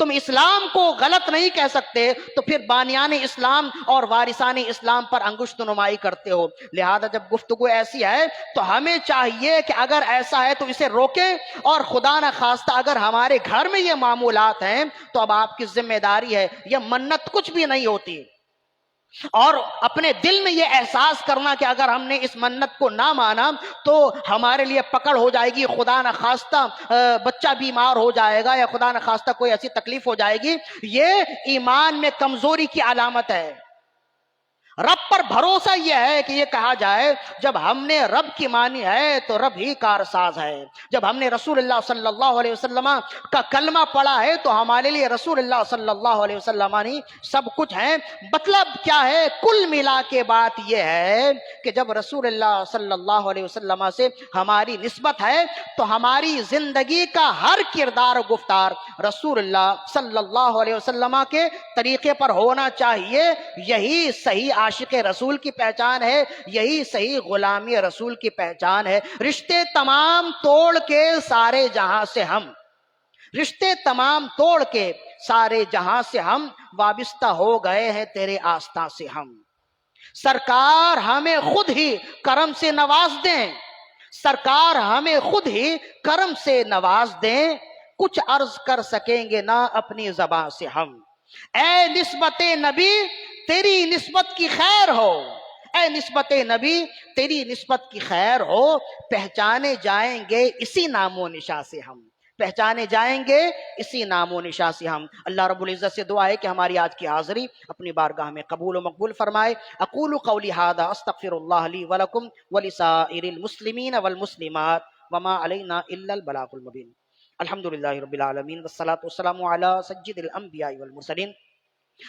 تم اسلام کو غلط نہیں کہہ سکتے تو پھر بانیان اسلام اور وارثان اسلام پر انگشت نمائی کرتے ہو. لہذا جب گفتگو ایسی ہے تو ہمیں چاہیے کہ اگر ایسا ہے تو اسے روکیں، اور خدا نہ خواستہ اگر ہمارے گھر میں یہ معمولات ہیں تو اب آپ کی ذمہ داری ہے. یہ منت کچھ بھی نہیں ہوتی، اور اپنے دل میں یہ احساس کرنا کہ اگر ہم نے اس منت کو نہ مانا تو ہمارے لیے پکڑ ہو جائے گی، خدا نہ خواستہ بچہ بیمار ہو جائے گا یا خدا نہ خواستہ کوئی ایسی تکلیف ہو جائے گی، یہ ایمان میں کمزوری کی علامت ہے. رب پر بھروسہ یہ ہے کہ یہ کہا جائے جب ہم نے رب کی مانی ہے تو رب ہی کارساز ہے. جب ہم نے رسول اللہ صلی اللہ علیہ وسلم کا کلمہ پڑھا ہے تو ہمارے لیے رسول اللہ صلی اللہ علیہ وسلم سب کچھ ہے. مطلب کیا ہے؟ کل ملا کے بات یہ ہے کہ جب رسول اللہ صلی اللہ علیہ وسلم سے ہماری نسبت ہے تو ہماری زندگی کا ہر کردار و گفتار رسول اللہ صلی اللہ علیہ وسلم کے طریقے پر ہونا چاہیے. یہی صحیح عاشق رسول کی پہچان ہے، یہی صحیح غلامی رسول کی پہچان ہے. رشتے تمام توڑ کے سارے جہاں سے ہم، رشتے تمام توڑ کے سارے جہاں سے ہم وابستہ ہو گئے ہیں تیرے آستاں سے ہم. سرکار ہمیں خود ہی کرم سے نواز دیں، سرکار ہمیں خود ہی کرم سے نواز دیں، کچھ عرض کر سکیں گے نہ اپنی زبان سے ہم. اے نسبت نبی تیری نسبت کی خیر ہو، اے نسبت نبی تیری نسبت کی خیر ہو، پہچانے جائیں گے اسی نام و نشاں سے ہم، پہچانے جائیں گے اسی نام و نشاں سے ہم. اللہ رب العزت سے دعا ہے کہ ہماری آج کی حاضری اپنی بارگاہ میں قبول و مقبول فرمائے. اقول قولی ھذا استغفر اللہ لی ولکم ولسائر المسلمین والمسلمات وما علینا الا البلاغ المبین. الحمدللہ رب العالمین والصلاة والسلام علی سید الانبیاء والمرسلین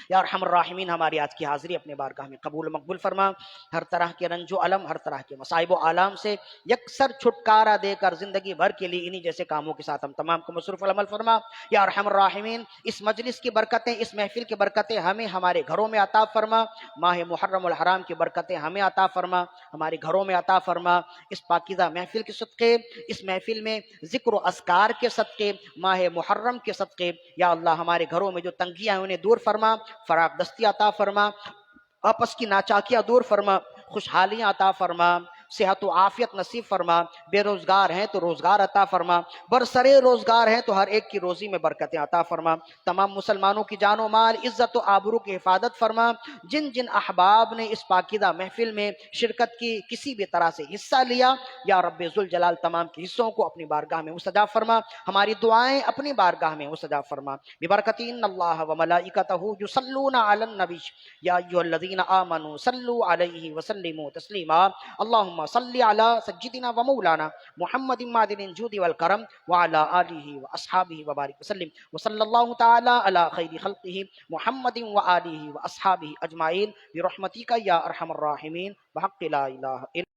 یا ارحم الراحمین ہماری آج کی حاضری اپنے بارگاہ میں قبول و مقبول فرما، ہر طرح کے رنج و علم، ہر طرح کے مصائب و آلام سے یکسر چھٹکارا دے کر زندگی بھر کے لیے انہی جیسے کاموں کے ساتھ ہم تمام کو مصروف العمل فرما۔ یا ارحم الراحمین اس مجلس کی برکتیں، اس محفل کی برکتیں ہمیں ہمارے گھروں میں عطا فرما، ماہ محرم الحرام کی برکتیں ہمیں عطا فرما، ہمارے گھروں میں عطا فرما، اس پاکیزہ محفل کے صدقے، اس محفل میں ذکر و اذکار کے صدقے، ماہ محرم کے صدقے، یا اللہ ہمارے گھروں میں جو تنگیاں ہیں انہیں دور فرما، فراغ دستی عطا فرما، آپس کی ناچاکیاں دور فرما، خوشحالیاں عطا فرما، صحت و عافیت نصیب فرما، بے روزگار ہیں تو روزگار عطا فرما، برسرے روزگار ہیں تو ہر ایک کی روزی میں برکتیں عطا فرما، تمام مسلمانوں کی جان و مال، عزت و آبرو کی حفاظت فرما، جن جن احباب نے اس پاکیزہ محفل میں شرکت کی، کسی بھی طرح سے حصہ لیا، یا رب ذوالجلال تمام کے حصوں کو اپنی بارگاہ میں مستجاب فرما، ہماری دعائیں اپنی بارگاہ میں مستجاب فرما، ببرکۃ ان اللہ و ملائکتہ یصلون علی النبی یا ایھا الذین آمنوا صلوا علیہ وسلموا تسلیما، اللہم صل علی سیدنا و مولانا محمد معدن الجود والکرم وعلی آلہ واصحابہ وبارک وسلم، وصلی اللہ تعالی علی خیر خلقہ محمد وآلہ واصحابہ اجمعین برحمتک یا ارحم الراحمین بحق لا الہ الا